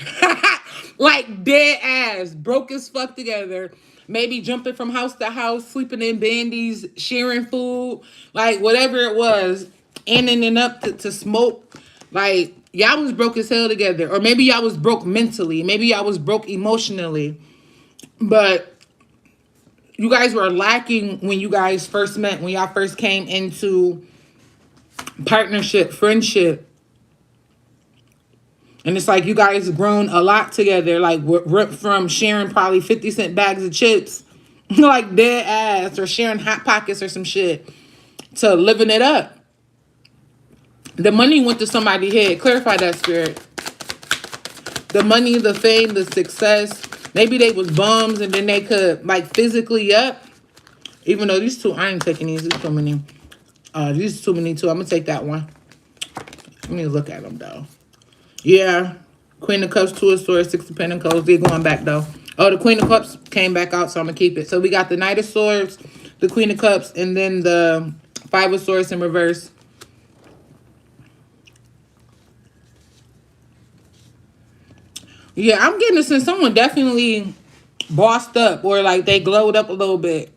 Like dead ass, broke as fuck together. Maybe jumping from house to house, sleeping in bandies, sharing food, like whatever it was, ending up to smoke. Like y'all was broke as hell together. Or maybe y'all was broke mentally. Maybe y'all was broke emotionally. But you guys were lacking when you guys first met. When y'all first came into partnership, friendship. And it's like you guys have grown a lot together. Like from sharing probably 50-cent bags of chips. Like dead ass. Or sharing Hot Pockets or some shit. To living it up. The money went to somebody's head. Clarify that, Spirit. The money, the fame, the success. Maybe they was bums and then they could like physically up. Even though these two, I ain't taking these. These too many. These too many too. I'm going to take that one. Let me look at them though. Yeah. Queen of Cups, Two of Swords, Six of Pentacles. They're going back though. Oh, the Queen of Cups came back out, so I'm going to keep it. So we got the Knight of Swords, the Queen of Cups, and then the Five of Swords in reverse. Yeah, I'm getting a sense someone definitely bossed up or like they glowed up a little bit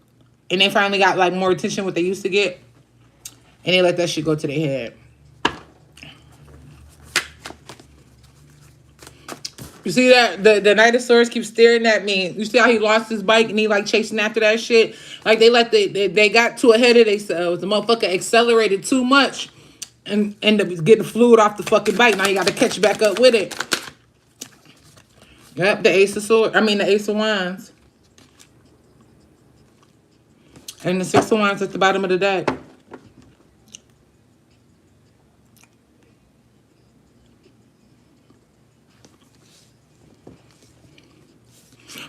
and they finally got like more attention what they used to get and they let that shit go to their head. You see that? The Knight of Swords keeps staring at me. You see how he lost his bike and he like chasing after that shit? Like they got too ahead of themselves. The motherfucker accelerated too much and ended up getting fluid off the fucking bike. Now you got to catch back up with it. Yep, the Ace of Swords. I mean, the Ace of Wands. And the Six of Wands at the bottom of the deck.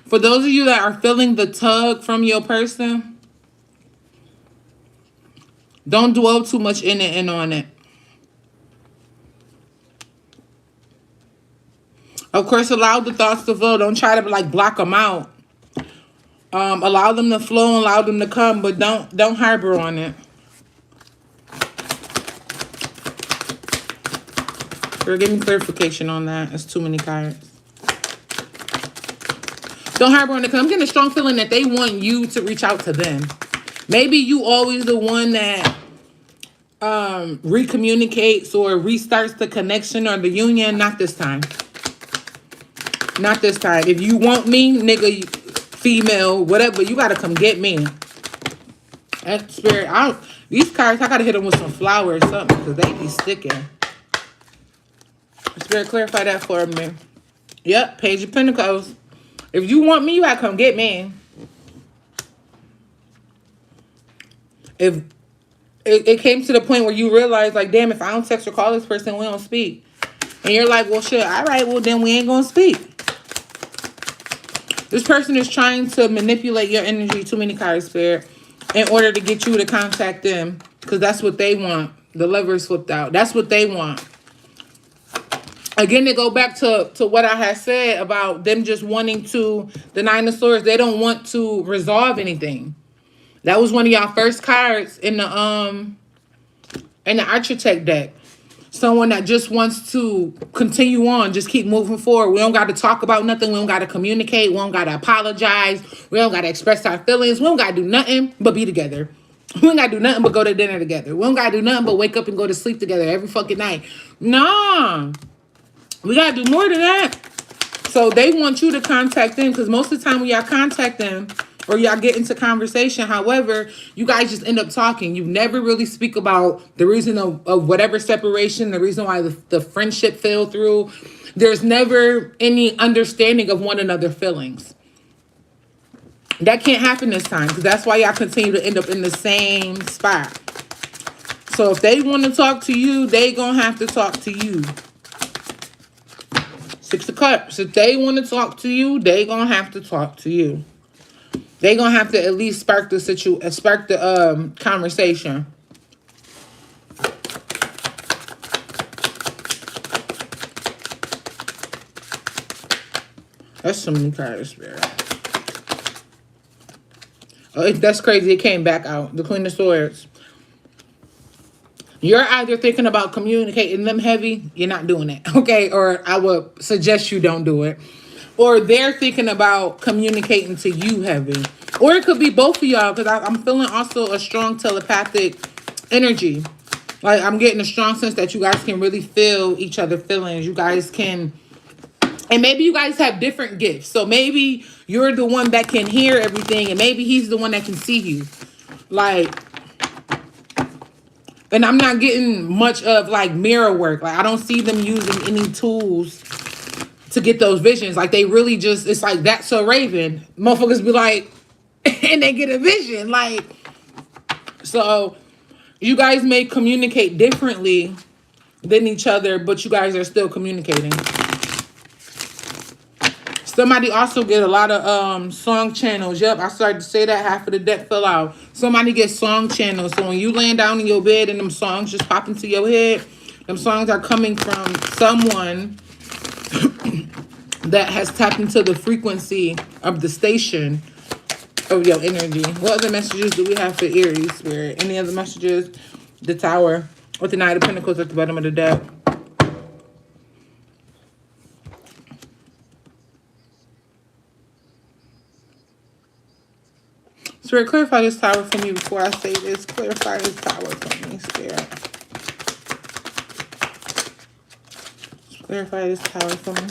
For those of you that are feeling the tug from your person, don't dwell too much in it and on it. Of course, allow the thoughts to flow. Don't try to like block them out. Allow them to flow, allow them to come, but don't harbor on it. Give me clarification on that. It's too many cards. Don't harbor on it, because I'm getting a strong feeling that they want you to reach out to them. Maybe you always the one that recommunicates or restarts the connection or the union. Not this time. Not this time. If you want me, nigga, female, whatever, you gotta come get me. That Spirit, these cards, I gotta hit them with some flowers or something, because they be sticking. Spirit, clarify that for me. Yep, Page of Pentacles. If you want me, you gotta come get me. If it came to the point where you realize, like, damn, if I don't text or call this person, we don't speak. And you're like, well, shit, all right, well, then we ain't gonna speak. This person is trying to manipulate your energy, too many cards, Spirit, in order to get you to contact them. Because that's what they want. The Lovers flipped out. That's what they want. Again, they go back to what I had said about them just wanting to, the Nine of Swords, they don't want to resolve anything. That was one of y'all first cards in the Architect deck. Someone that just wants to continue on, just keep moving forward. We don't got to talk about nothing. We don't got to communicate. We don't got to apologize. We don't got to express our feelings. We don't got to do nothing but be together. We don't got to do nothing but go to dinner together. We don't got to do nothing but wake up and go to sleep together every fucking night. Nah. We got to do more than that. So they want you to contact them, because most of the time when y'all contact them or y'all get into conversation, however, you guys just end up talking. You never really speak about the reason of whatever separation, the reason why the friendship fell through. There's never any understanding of one another's feelings. That can't happen this time, because that's why y'all continue to end up in the same spot. So if they want to talk to you, they gonna have to talk to you. Six of Cups. If they want to talk to you, they gonna have to talk to you. They gonna have to at least spark the conversation. That's so many cards, Spirit. Oh, that's crazy. It came back out. The Queen of Swords. You're either thinking about communicating them heavy, you're not doing it, okay? Or I would suggest you don't do it. Or they're thinking about communicating to you heavy. Or it could be both of y'all, because I'm feeling also a strong telepathic energy. Like, I'm getting a strong sense that you guys can really feel each other's feelings. You guys can, and maybe you guys have different gifts. So maybe you're the one that can hear everything, and maybe he's the one that can see you. Like, and I'm not getting much of like mirror work. Like, I don't see them using any tools to get those visions. Like, they really just, it's like, that's a raven. Motherfuckers be like, and they get a vision. Like, so you guys may communicate differently than each other, but you guys are still communicating. Somebody also get a lot of song channels. Yep, I started to say that. Half of the deck fell out. Somebody gets song channels. So when you laying down in your bed and them songs just pop into your head, them songs are coming from someone that has tapped into the frequency of the station of your energy. What other messages do we have for Aries? Spirit? Any other messages? The Tower with the Knight of Pentacles at the bottom of the deck. Spirit, clarify this Tower for me before I say this. Clarify this Tower for me, Spirit. Clarify this Tower for me.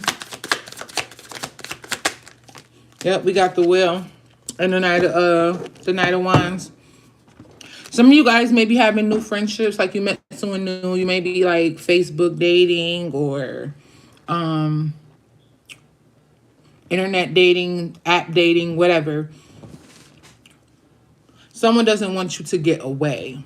Yep, we got the Wheel and the Knight of Wands. Some of you guys may be having new friendships, like you met someone new. You may be like Facebook dating or internet dating, app dating, whatever. Someone doesn't want you to get away.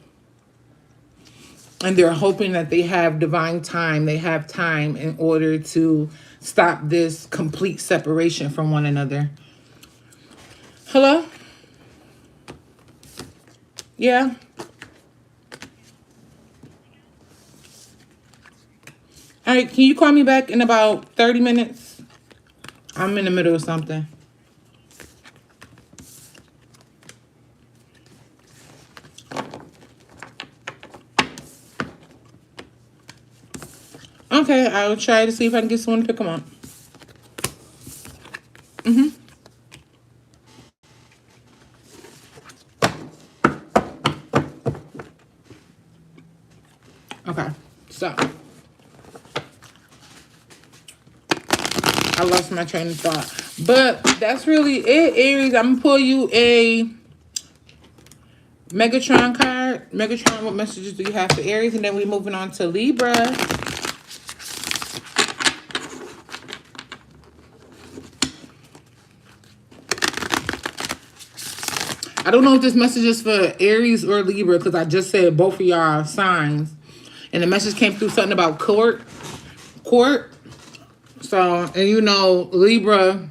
And they're hoping that they have divine time. They have time in order to stop this complete separation from one another. Hello? Yeah? All right, can you call me back in about 30 minutes? I'm in the middle of something. Okay, I'll try to see if I can get someone to pick them up. Okay, so I lost my train of thought. But that's really it, Aries. I'm gonna pull you a Megatron card. Megatron, what messages do you have for Aries? And then we're moving on to Libra. I don't know if this message is for Aries or Libra because I just said both of y'all signs. And the message came through something about court. So, and you know, Libra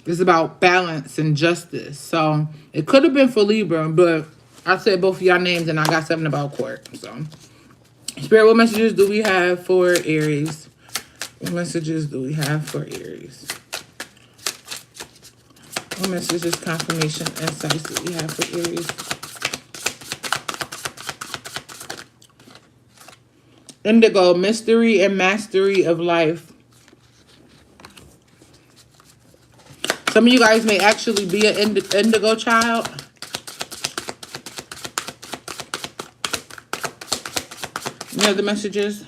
is about balance and justice. So, it could have been for Libra, but I said both of y'all names and I got something about court. So, Spirit, what messages do we have for Aries? What messages do we have for Aries? What messages, confirmation, insights do we have for Aries? Indigo, mystery and mastery of life. Some of you guys may actually be an indigo child. Any other messages?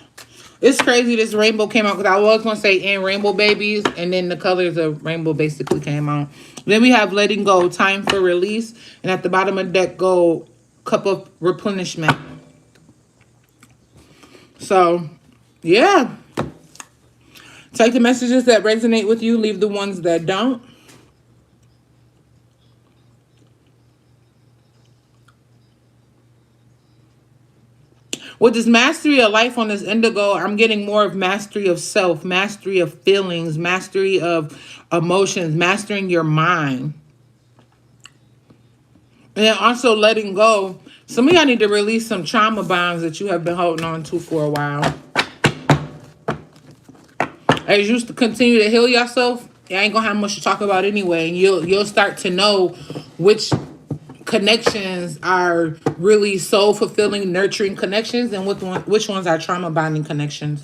It's crazy this rainbow came out because I was going to say and rainbow babies. And then the colors of rainbow basically came out. Then we have letting go, time for release. And at the bottom of the deck go cup of replenishment. So, yeah. Take the messages that resonate with you. Leave the ones that don't. With this mastery of life on this indigo, I'm getting more of mastery of self, mastery of feelings, mastery of emotions, mastering your mind. And then also letting go. Some of y'all need to release some trauma bonds that you have been holding on to for a while. As you continue to heal yourself, you ain't gonna have much to talk about anyway. And you'll start to know which connections are really soul fulfilling, nurturing connections, and which ones are trauma bonding connections.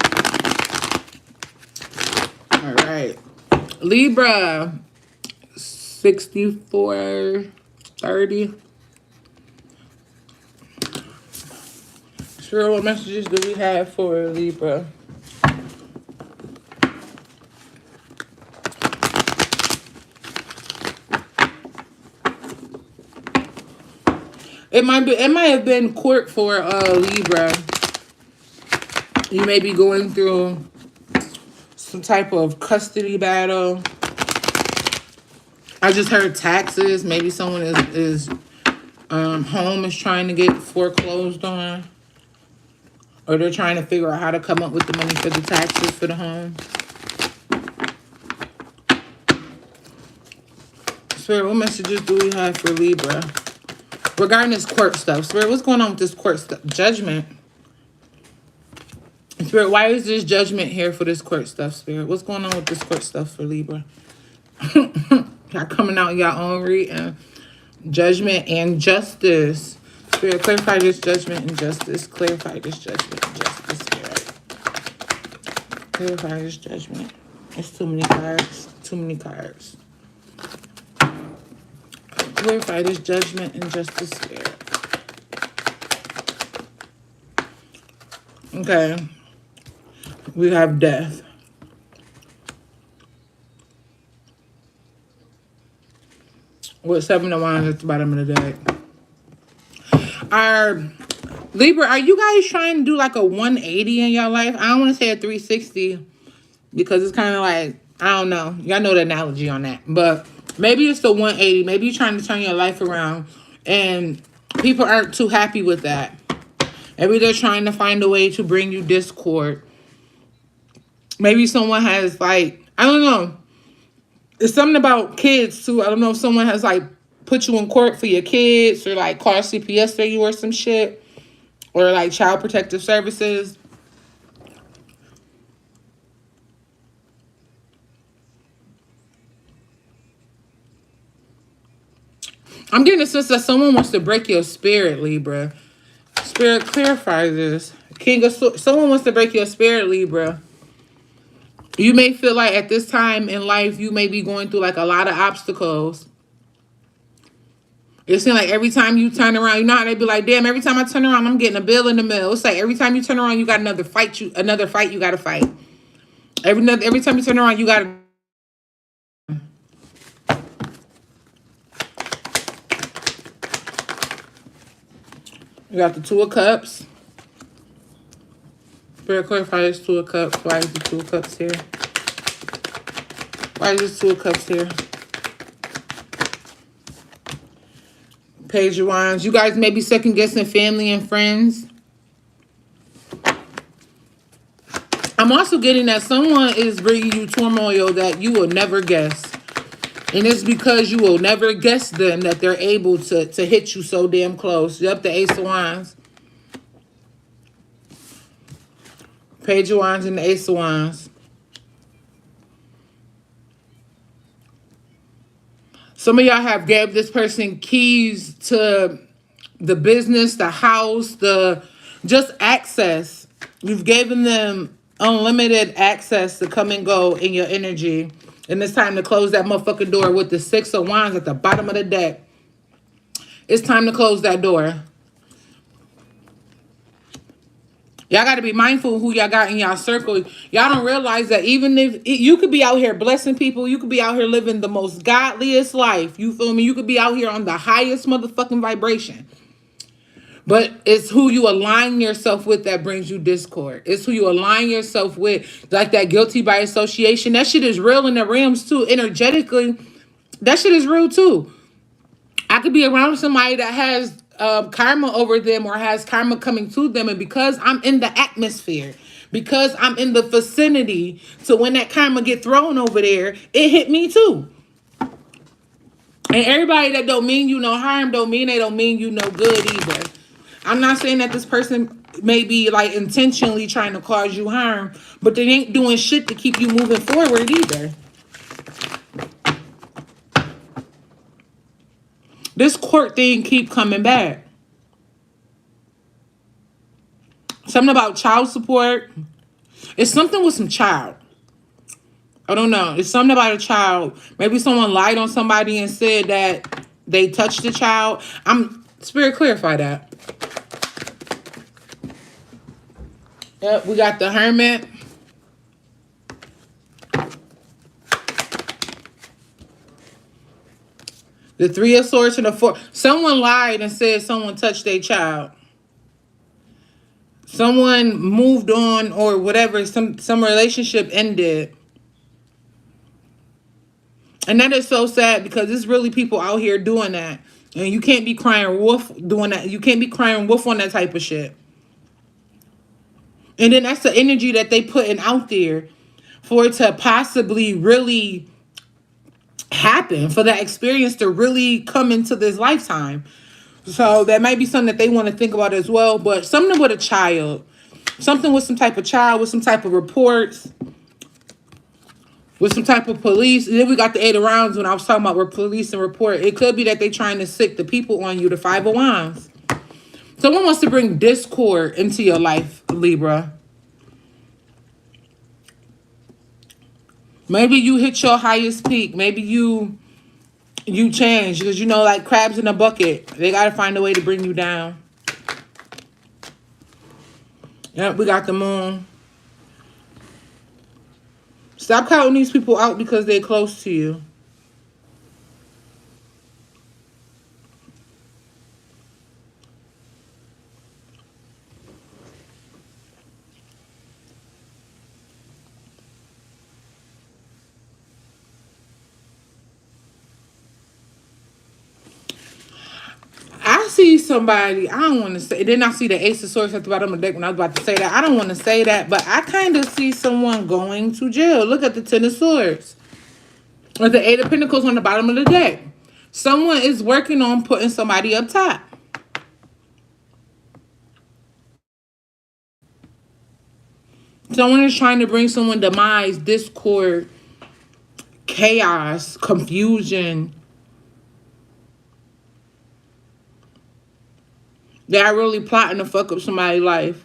All right, Libra, 6430. Spirit, what messages do we have for Libra? It might have been court for Libra. You may be going through some type of custody battle. I just heard taxes. Maybe someone is home is trying to get foreclosed on. Or they're trying to figure out how to come up with the money for the taxes for the home. Spirit, what messages do we have for Libra? Regarding this court stuff. Spirit, what's going on with this court stuff? Judgment. Spirit, why is this judgment here for this court stuff, Spirit? What's going on with this court stuff for Libra? Y'all coming out your own reading. Judgment and justice. Spirit, clarify this judgment and justice. Clarify this judgment and justice, Spirit. Clarify this judgment. It's too many cards. Too many cards. Clarify this judgment and justice, Spirit. Okay. We have death. With 7 of Wands at the bottom of the deck. Libra, are you guys trying to do like a 180 in your life? I don't want to say a 360 because it's kind of like, I don't know. Y'all know the analogy on that. But maybe it's the 180. Maybe you're trying to turn your life around and people aren't too happy with that. Maybe they're trying to find a way to bring you discord. Maybe someone has like, I don't know. It's something about kids too. I don't know if someone has like put you in court for your kids or like call CPS for you or some shit. Or like child protective services. I'm getting a sense that someone wants to break your spirit, Libra. Spirit, clarify this. King of Swords. Someone wants to break your spirit, Libra. You may feel like at this time in life, you may be going through like a lot of obstacles. It seems like every time you turn around, you know how they be like, damn, every time I turn around, I'm getting a bill in the mail. It's like every time you turn around, you got another fight you got to fight. Every time you turn around, you got to. You got the Two of Cups. Spirit, clarify this Two of Cups. Why is the Two of Cups here? Why is this Two of Cups here? Page of Wands. You guys may be second guessing family and friends. I'm also getting that someone is bringing you turmoil that you will never guess. And it's because you will never guess them that they're able to hit you so damn close. You're up to Ace of Wands. Page of Wands and the Ace of Wands. Some of y'all have gave this person keys to the business, the house, just access. You've given them unlimited access to come and go in your energy. And it's time to close that motherfucking door with the Six of Wands at the bottom of the deck. It's time to close that door. Y'all got to be mindful of who y'all got in y'all circle. Y'all don't realize that even if you could be out here blessing people, you could be out here living the most godliest life. You feel me? You could be out here on the highest motherfucking vibration. But it's who you align yourself with that brings you discord. It's who you align yourself with. Like that guilty by association. That shit is real in the realms too. Energetically, that shit is real too. I could be around somebody that has karma over them or has karma coming to them. And because I'm in the atmosphere, because I'm in the vicinity, so when that karma get thrown over there, it hit me too. And everybody that don't mean you no harm don't mean they don't mean you no good either. I'm not saying that this person may be like intentionally trying to cause you harm, but they ain't doing shit to keep you moving forward either. This court thing keep coming back. Something about child support. It's something with some child. I don't know. It's something about a child. Maybe someone lied on somebody and said that they touched the child. Spirit, clarify that. Yep, we got the Hermit. The Three of Swords and the Four. Someone lied and said someone touched their child. Someone moved on or whatever. Some relationship ended. And that is so sad because there's really people out here doing that. And you can't be crying wolf doing that. You can't be crying wolf on that type of shit. And then that's the energy that they putting out there for it to possibly really happen, for that experience to really come into this lifetime. So that might be something that they want to think about as well. But something with a child. Something with some type of child, with some type of reports. With some type of police. And then we got the Eight of Rounds when I was talking about police and report. It could be that they're trying to sick the people on you, the Five of Wands. Someone wants to bring discord into your life, Libra. Maybe you hit your highest peak. Maybe you change. Because, you know, like crabs in a bucket. They got to find a way to bring you down. Yep, we got the Moon. Stop counting these people out because they're close to you. I see somebody, I don't want to say, then I see the Ace of Swords at the bottom of the deck when I was about to say that. I don't want to say that, but I kind of see someone going to jail. Look at the Ten of Swords. With the Eight of Pentacles on the bottom of the deck. Someone is working on putting somebody up top. Someone is trying to bring someone demise, discord, chaos, confusion. They are really plotting to fuck up somebody's life.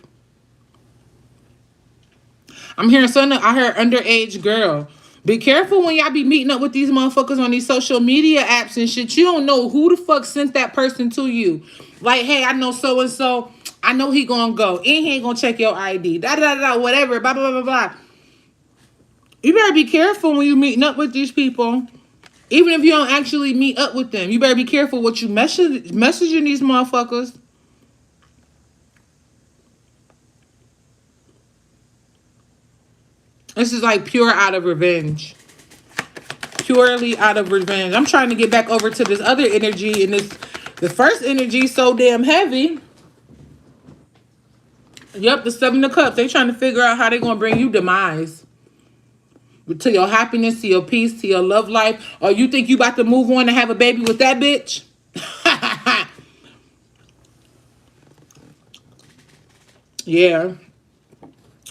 I'm hearing something. I heard underage girl. Be careful when y'all be meeting up with these motherfuckers on these social media apps and shit. You don't know who the fuck sent that person to you. Like, hey, I know so-and-so. I know he gonna go. And he ain't gonna check your ID. Da-da-da-da, whatever. Blah, blah, blah, blah, blah. You better be careful when you meeting up with these people. Even if you don't actually meet up with them. You better be careful what you messaging these motherfuckers. This is like pure out of revenge. Purely out of revenge. I'm trying to get back over to this other energy. And the first energy is so damn heavy. Yep, the Seven of Cups. They trying to figure out how they going to bring you demise. To your happiness, to your peace, to your love life. Or you think you about to move on and have a baby with that bitch? Yeah.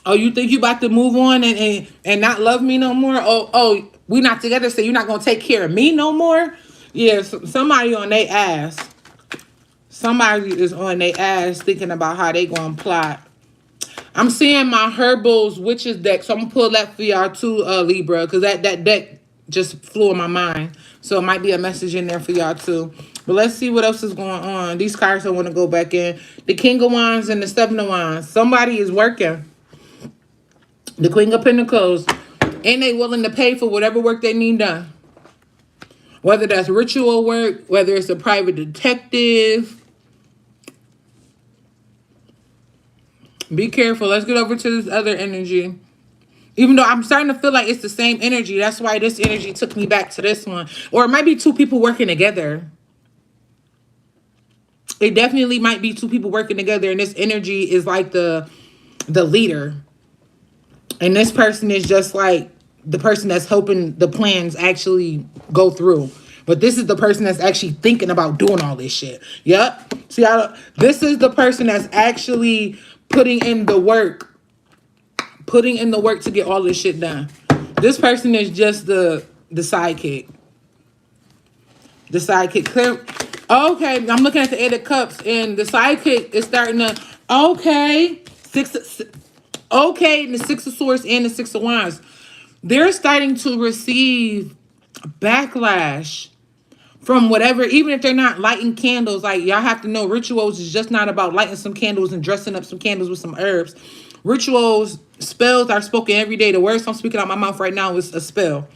Oh, you think you about to move on and not love me no more? Oh, we not together, so you're not going to take care of me no more? Yeah, somebody on their ass. Somebody is on their ass thinking about how they going to plot. I'm seeing my Herbals Witches deck, so I'm going to pull that for y'all too, Libra, because that deck just flew in my mind. So it might be a message in there for y'all too. But let's see what else is going on. These cards I want to go back in. The King of Wands and the Seven of Wands. Somebody is working. The Queen of Pentacles. And they willing to pay for whatever work they need done. Whether that's ritual work, whether it's a private detective. Be careful. Let's get over to this other energy. Even though I'm starting to feel like it's the same energy. That's why this energy took me back to this one. Or it might be two people working together. It definitely might be two people working together. And this energy is like the leader. And this person is just like the person that's hoping the plans actually go through. But this is the person that's actually thinking about doing all this shit. Yep. See, this is the person that's actually putting in the work. Putting in the work to get all this shit done. This person is just the sidekick. The sidekick. Okay, I'm looking at the Eight of Cups. And the sidekick is starting to... Okay. Okay, and the Six of Swords and the Six of Wands. They're starting to receive backlash from whatever, even if they're not lighting candles. Like, y'all have to know, rituals is just not about lighting some candles and dressing up some candles with some herbs. Rituals, spells are spoken every day. The words I'm speaking out my mouth right now is a spell.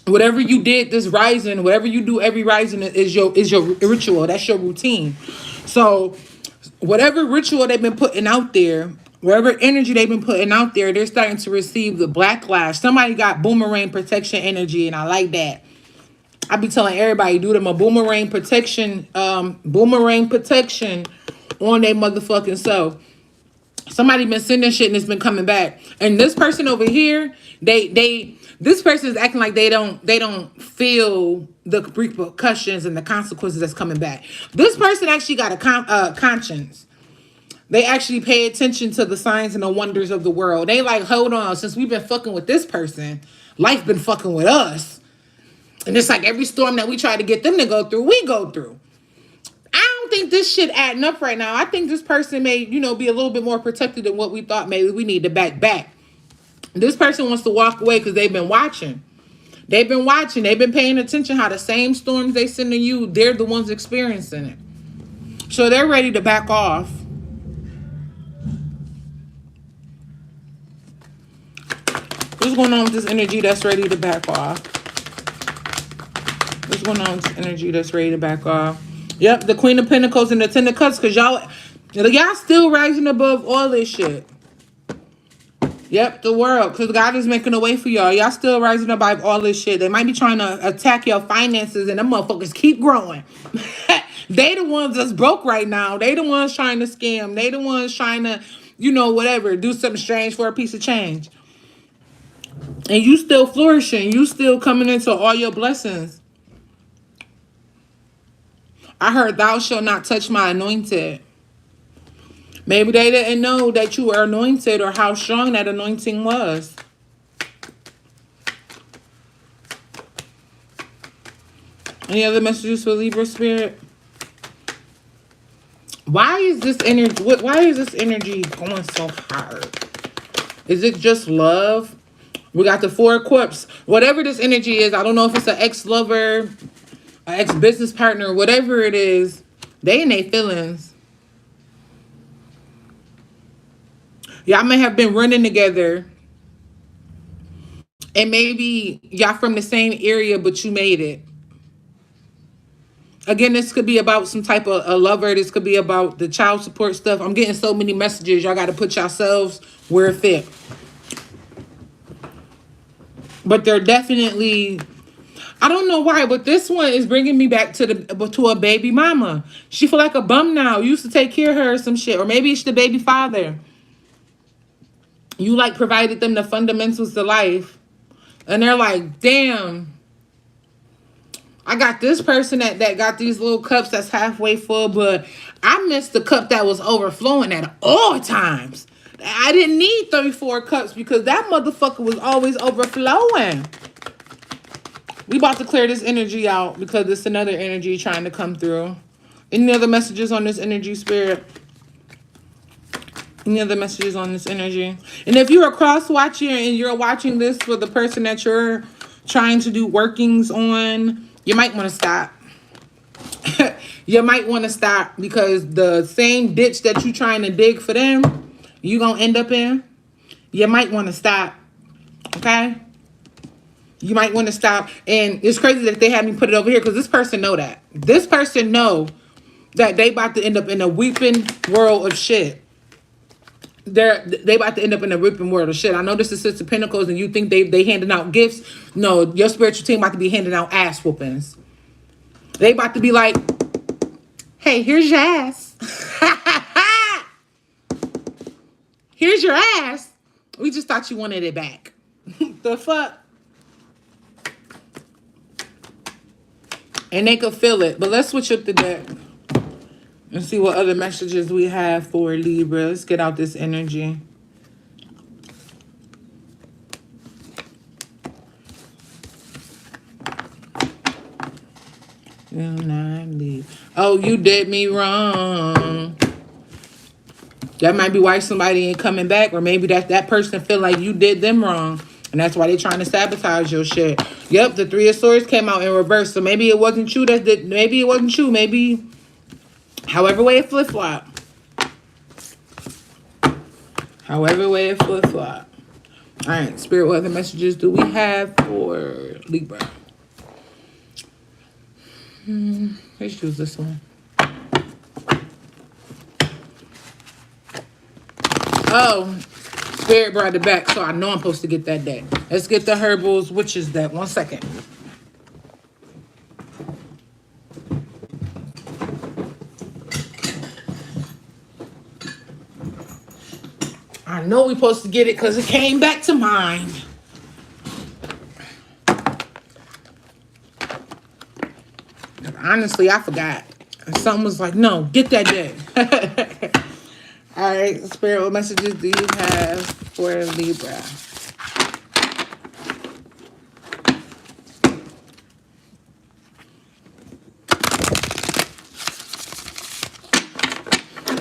Whatever you did this rising, whatever you do every rising is your ritual. That's your routine. So whatever ritual they've been putting out there, whatever energy they've been putting out there, they're starting to receive the backlash. Somebody got boomerang protection energy, and I like that. I be telling everybody, do them a boomerang protection on their motherfucking self. Somebody been sending shit and it's been coming back. And this person over here, this person is acting like they don't feel the repercussions and the consequences that's coming back. This person actually got a conscience. They actually pay attention to the signs and the wonders of the world. They like, hold on, since we've been fucking with this person, life been fucking with us. And it's like every storm that we try to get them to go through, we go through. I don't think this shit adding up right now. I think this person may, be a little bit more protected than what we thought maybe we need to back. This person wants to walk away because they've been watching. They've been watching. They've been paying attention how the same storms they send to you, they're the ones experiencing it. So they're ready to back off. What's going on with this energy that's ready to back off? What's going on with this energy that's ready to back off? Yep, the Queen of Pentacles and the Ten of Cups, because y'all still rising above all this shit. Yep, the world, because God is making a way for y'all. Y'all still rising above all this shit. They might be trying to attack your finances, and them motherfuckers keep growing. They the ones that's broke right now. They the ones trying to scam. They the ones trying to, whatever, do something strange for a piece of change. And you still flourishing. You still coming into all your blessings. I heard, thou shalt not touch my anointed. Maybe they didn't know that you were anointed or how strong that anointing was. Any other messages for Libra spirit? Why is this energy going so hard? Is it just love? We got the Four of Cups. Whatever this energy is, I don't know if it's an ex-lover, an ex-business partner, whatever it is, they in their feelings. Y'all may have been running together, and maybe y'all from the same area, but you made it. Again, this could be about some type of a lover. This could be about the child support stuff. I'm getting so many messages. Y'all got to put yourselves where it fit. But they're definitely, I don't know why, but this one is bringing me back to a baby mama. She feel like a bum now. You used to take care of her or some shit. Or maybe it's the baby father. You like provided them the fundamentals to life. And they're like, damn, I got this person that got these little cups that's halfway full, but I missed the cup that was overflowing at all times. I didn't need 34 cups because that motherfucker was always overflowing. We about to clear this energy out because it's another energy trying to come through. Any other messages on this energy, spirit? Any other messages on this energy? And if you're a cross-watcher and you're watching this for the person that you're trying to do workings on, you might want to stop. You might want to stop because the same ditch that you're trying to dig for them, you're going to end up in. You might want to stop. Okay? You might want to stop. And it's crazy that they had me put it over here because this person know that. This person know that they about to end up in a weeping world of shit. They about to end up in a ripping world of shit. I know this is Six of Pentacles and you think they handing out gifts. No, your spiritual team about to be handing out ass whoopings. They about to be like, hey, here's your ass. Here's your ass. We just thought you wanted it back. The fuck? And they could feel it. But let's switch up the deck. And see what other messages we have for Libra. Let's get out this energy. Do not leave. Oh, you did me wrong. That might be why somebody ain't coming back. Or maybe that person feel like you did them wrong. And that's why they're trying to sabotage your shit. Yep, the Three of Swords came out in reverse. So maybe it wasn't you that did. Maybe it wasn't you. Maybe however way it flip-flop. However way it flip-flop. All right, Spirit, what other messages do we have for Libra? Let's use this one. Oh, Spirit brought it back, so I know I'm supposed to get that deck. Let's get the Herbals Witches deck. 1 second. I know we're supposed to get it because it came back to mind. Honestly, I forgot. Someone was like, no, get that deck. All right, Spirit, what messages do you have for Libra?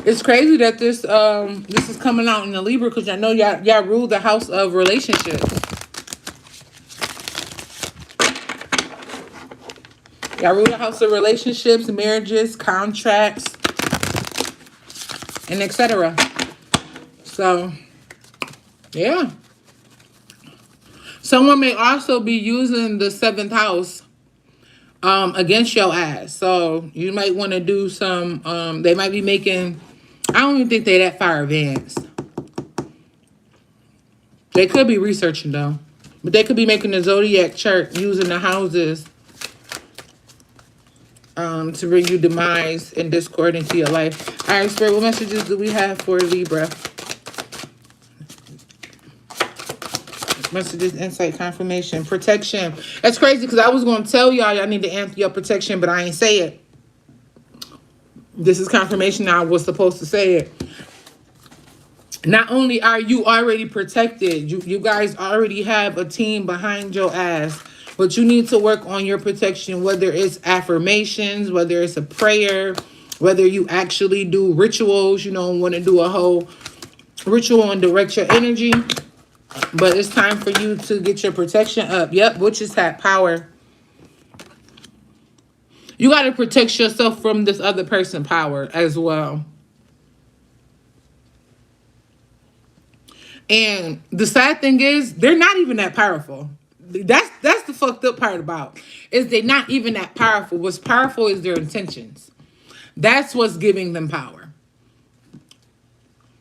It's crazy that this is coming out in the Libra because I know y'all rule the house of relationships. Y'all rule the house of relationships, marriages, contracts, and etc. So, yeah. Someone may also be using the 7th house against your ass. So, you might want to do some, they might be making, I don't even think they're that far advanced. They could be researching, though. But they could be making a Zodiac chart using the houses to bring you demise and discord into your life. All right, Spirit, what messages do we have for Libra? Messages, insight, confirmation, protection. That's crazy because I was going to tell y'all need to amp your protection, but I ain't say it. This is confirmation. I was supposed to say it. Not only are you already protected, you guys already have a team behind your ass, but you need to work on your protection, whether it's affirmations, whether it's a prayer, whether you actually do rituals, want to do a whole ritual and direct your energy. But it's time for you to get your protection up. Yep, witches have power. You got to protect yourself from this other person's power as well. And the sad thing is, they're not even that powerful. That's the fucked up part about is they're not even that powerful. What's powerful is their intentions. That's what's giving them power.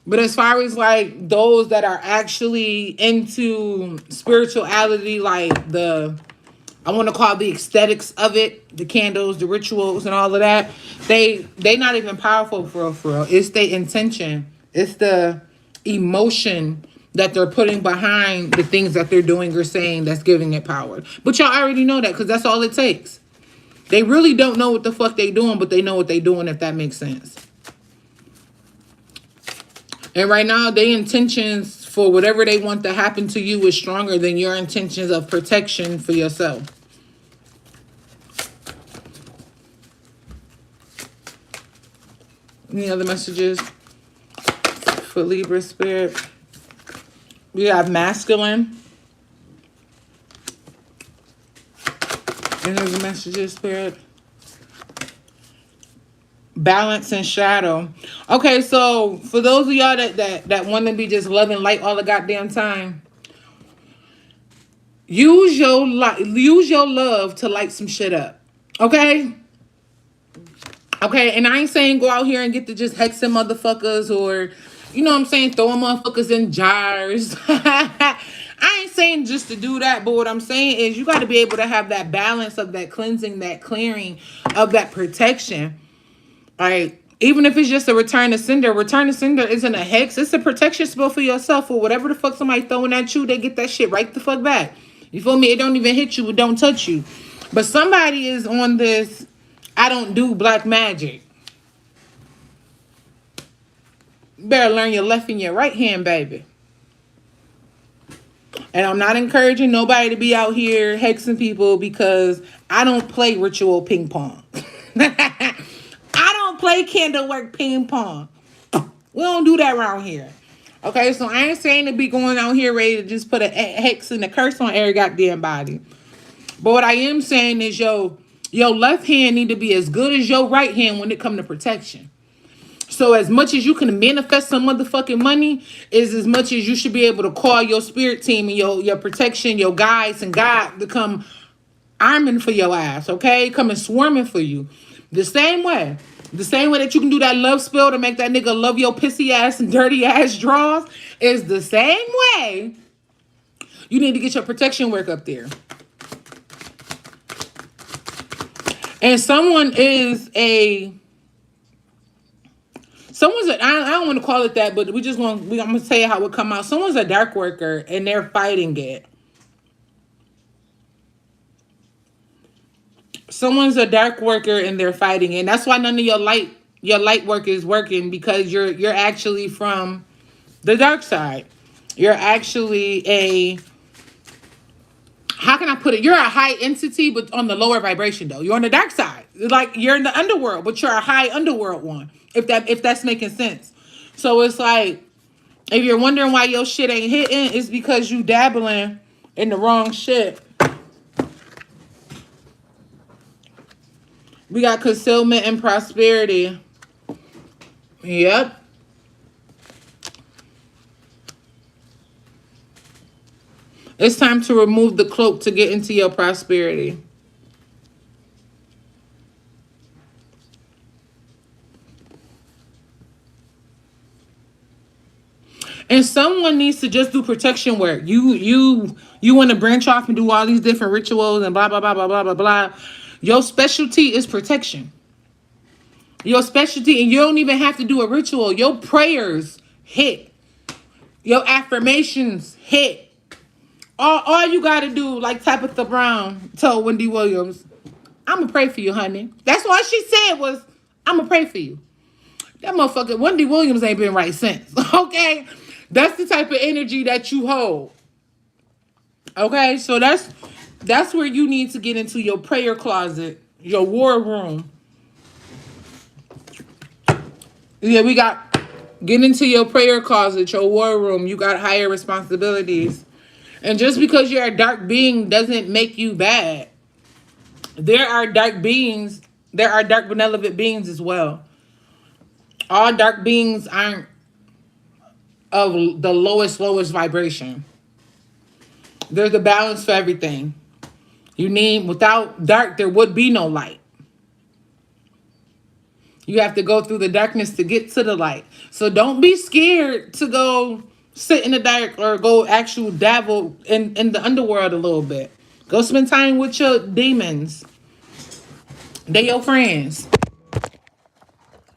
But as far as like those that are actually into spirituality, like I want to call the aesthetics of it, the candles, the rituals and all of that, they not even powerful for real. It's the intention. It's the emotion that they're putting behind the things that they're doing or saying that's giving it power. But y'all already know that because that's all it takes. They really don't know what the fuck they doing, but they know what they doing, if that makes sense. And right now, their intentions for whatever they want to happen to you is stronger than your intentions of protection for yourself. Any other messages for Libra Spirit? We have masculine. Any other messages, Spirit? Balance and shadow. Okay, so for those of y'all that want to be just loving light all the goddamn time, use your love to light some shit up. Okay? Okay, and I ain't saying go out here and get to just hexing motherfuckers or, you know what I'm saying, throwing motherfuckers in jars. I ain't saying just to do that, but what I'm saying is you got to be able to have that balance of that cleansing, that clearing, of that protection. All right, even if it's just a return to sender isn't a hex. It's a protection spell for yourself or whatever the fuck somebody throwing at you. They get that shit right the fuck back. You feel me? It don't even hit you. It don't touch you. But somebody is on this, I don't do black magic. You better learn your left and your right hand, baby. And I'm not encouraging nobody to be out here hexing people because I don't play ritual ping pong. I don't play candle work ping pong. We don't do that around here. Okay, so I ain't saying to be going out here ready to just put a hex and a curse on every goddamn body. But what I am saying is your left hand need to be as good as your right hand when it come to protection. So as much as you can manifest some motherfucking money is as much as you should be able to call your spirit team and your protection, your guides and God to come arming for your ass, okay? Coming swarming for you. The same way. The same way that you can do that love spell to make that nigga love your pissy ass and dirty ass draws is the same way you need to get your protection work up there. And someone's I don't want to call it that, but I'm going to say how it come out. Someone's a dark worker and they're fighting it. Someone's a dark worker and they're fighting it. And that's why none of your light work is working, because you're actually from the dark side. You're actually how can I put it? You're a high entity, but on the lower vibration though. You're on the dark side. Like you're in the underworld, but you're a high underworld one. If that's making sense. So it's like, if you're wondering why your shit ain't hitting, it's because you dabbling in the wrong shit. We got concealment and prosperity. Yep. It's time to remove the cloak to get into your prosperity. And someone needs to just do protection work. You want to branch off and do all these different rituals and blah, blah, blah, blah, blah, blah, blah. Your specialty is protection. Your specialty, and you don't even have to do a ritual. Your prayers hit. Your affirmations hit. All you got to do, like Tabitha Brown told Wendy Williams, I'm going to pray for you, honey. That's all she said was, I'm going to pray for you. That motherfucker, Wendy Williams ain't been right since. Okay? That's the type of energy that you hold. Okay? So that's where you need to get into your prayer closet, your war room. Yeah, we got get into your prayer closet, your war room. You got higher responsibilities. And just because you're a dark being doesn't make you bad. There are dark beings. There are dark benevolent beings as well. All dark beings aren't of the lowest vibration. There's a balance for everything. Without dark, there would be no light. You have to go through the darkness to get to the light. So don't be scared to go sit in the dark or go actual dabble in the underworld a little bit. Go spend time with your demons. They your friends.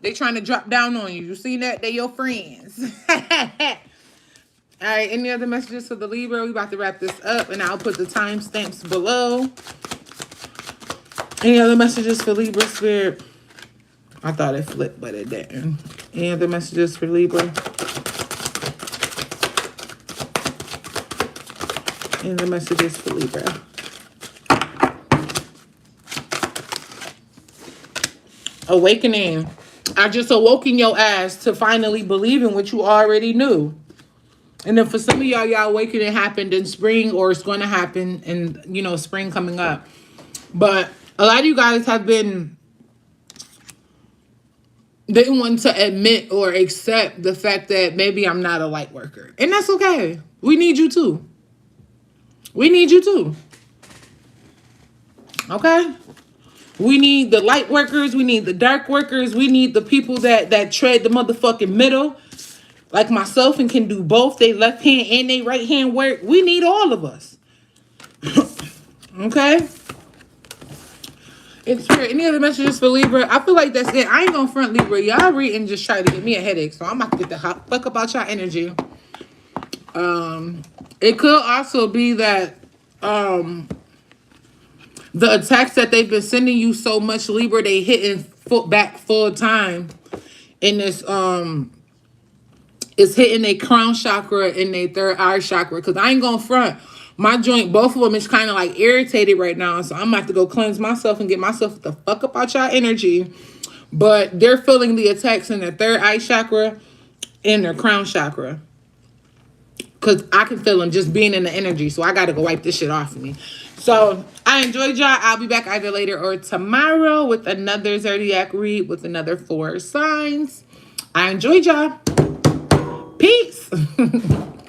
They trying to drop down on you. You see that? They your friends. All right. Any other messages for the Libra? We about to wrap this up, and I'll put the timestamps below. Any other messages for Libra Spirit? I thought it flipped, but it didn't. Any other messages for Libra? Any other messages for Libra? Awakening. I just awoken your ass to finally believe in what you already knew. And then for some of y'all awakening happened in spring, or it's going to happen in, spring coming up. But a lot of you guys have didn't want to admit or accept the fact that maybe I'm not a light worker. And that's okay. We need you too. We need you too. Okay? We need the light workers. We need the dark workers. We need the people that tread the motherfucking middle. Like myself, and can do both. They left hand and they right hand work. We need all of us. Okay? Any other messages for Libra? I feel like that's it. I ain't gonna front Libra. Y'all reading just try to get me a headache. So I'm about to get the fuck about y'all energy. It could also be that the attacks that they've been sending you so much, Libra, they hitting back full time in this it's hitting their crown chakra and their third eye chakra. Because I ain't gonna front. My joint, both of them is kind of like irritated right now. So I'm about to go cleanse myself and get myself the fuck up out y'all energy. But they're feeling the attacks in their third eye chakra and their crown chakra. because I can feel them just being in the energy. So I got to go wipe this shit off of me. So I enjoyed y'all. I'll be back either later or tomorrow with another Zodiac read with another 4 signs. I enjoyed y'all. Peace.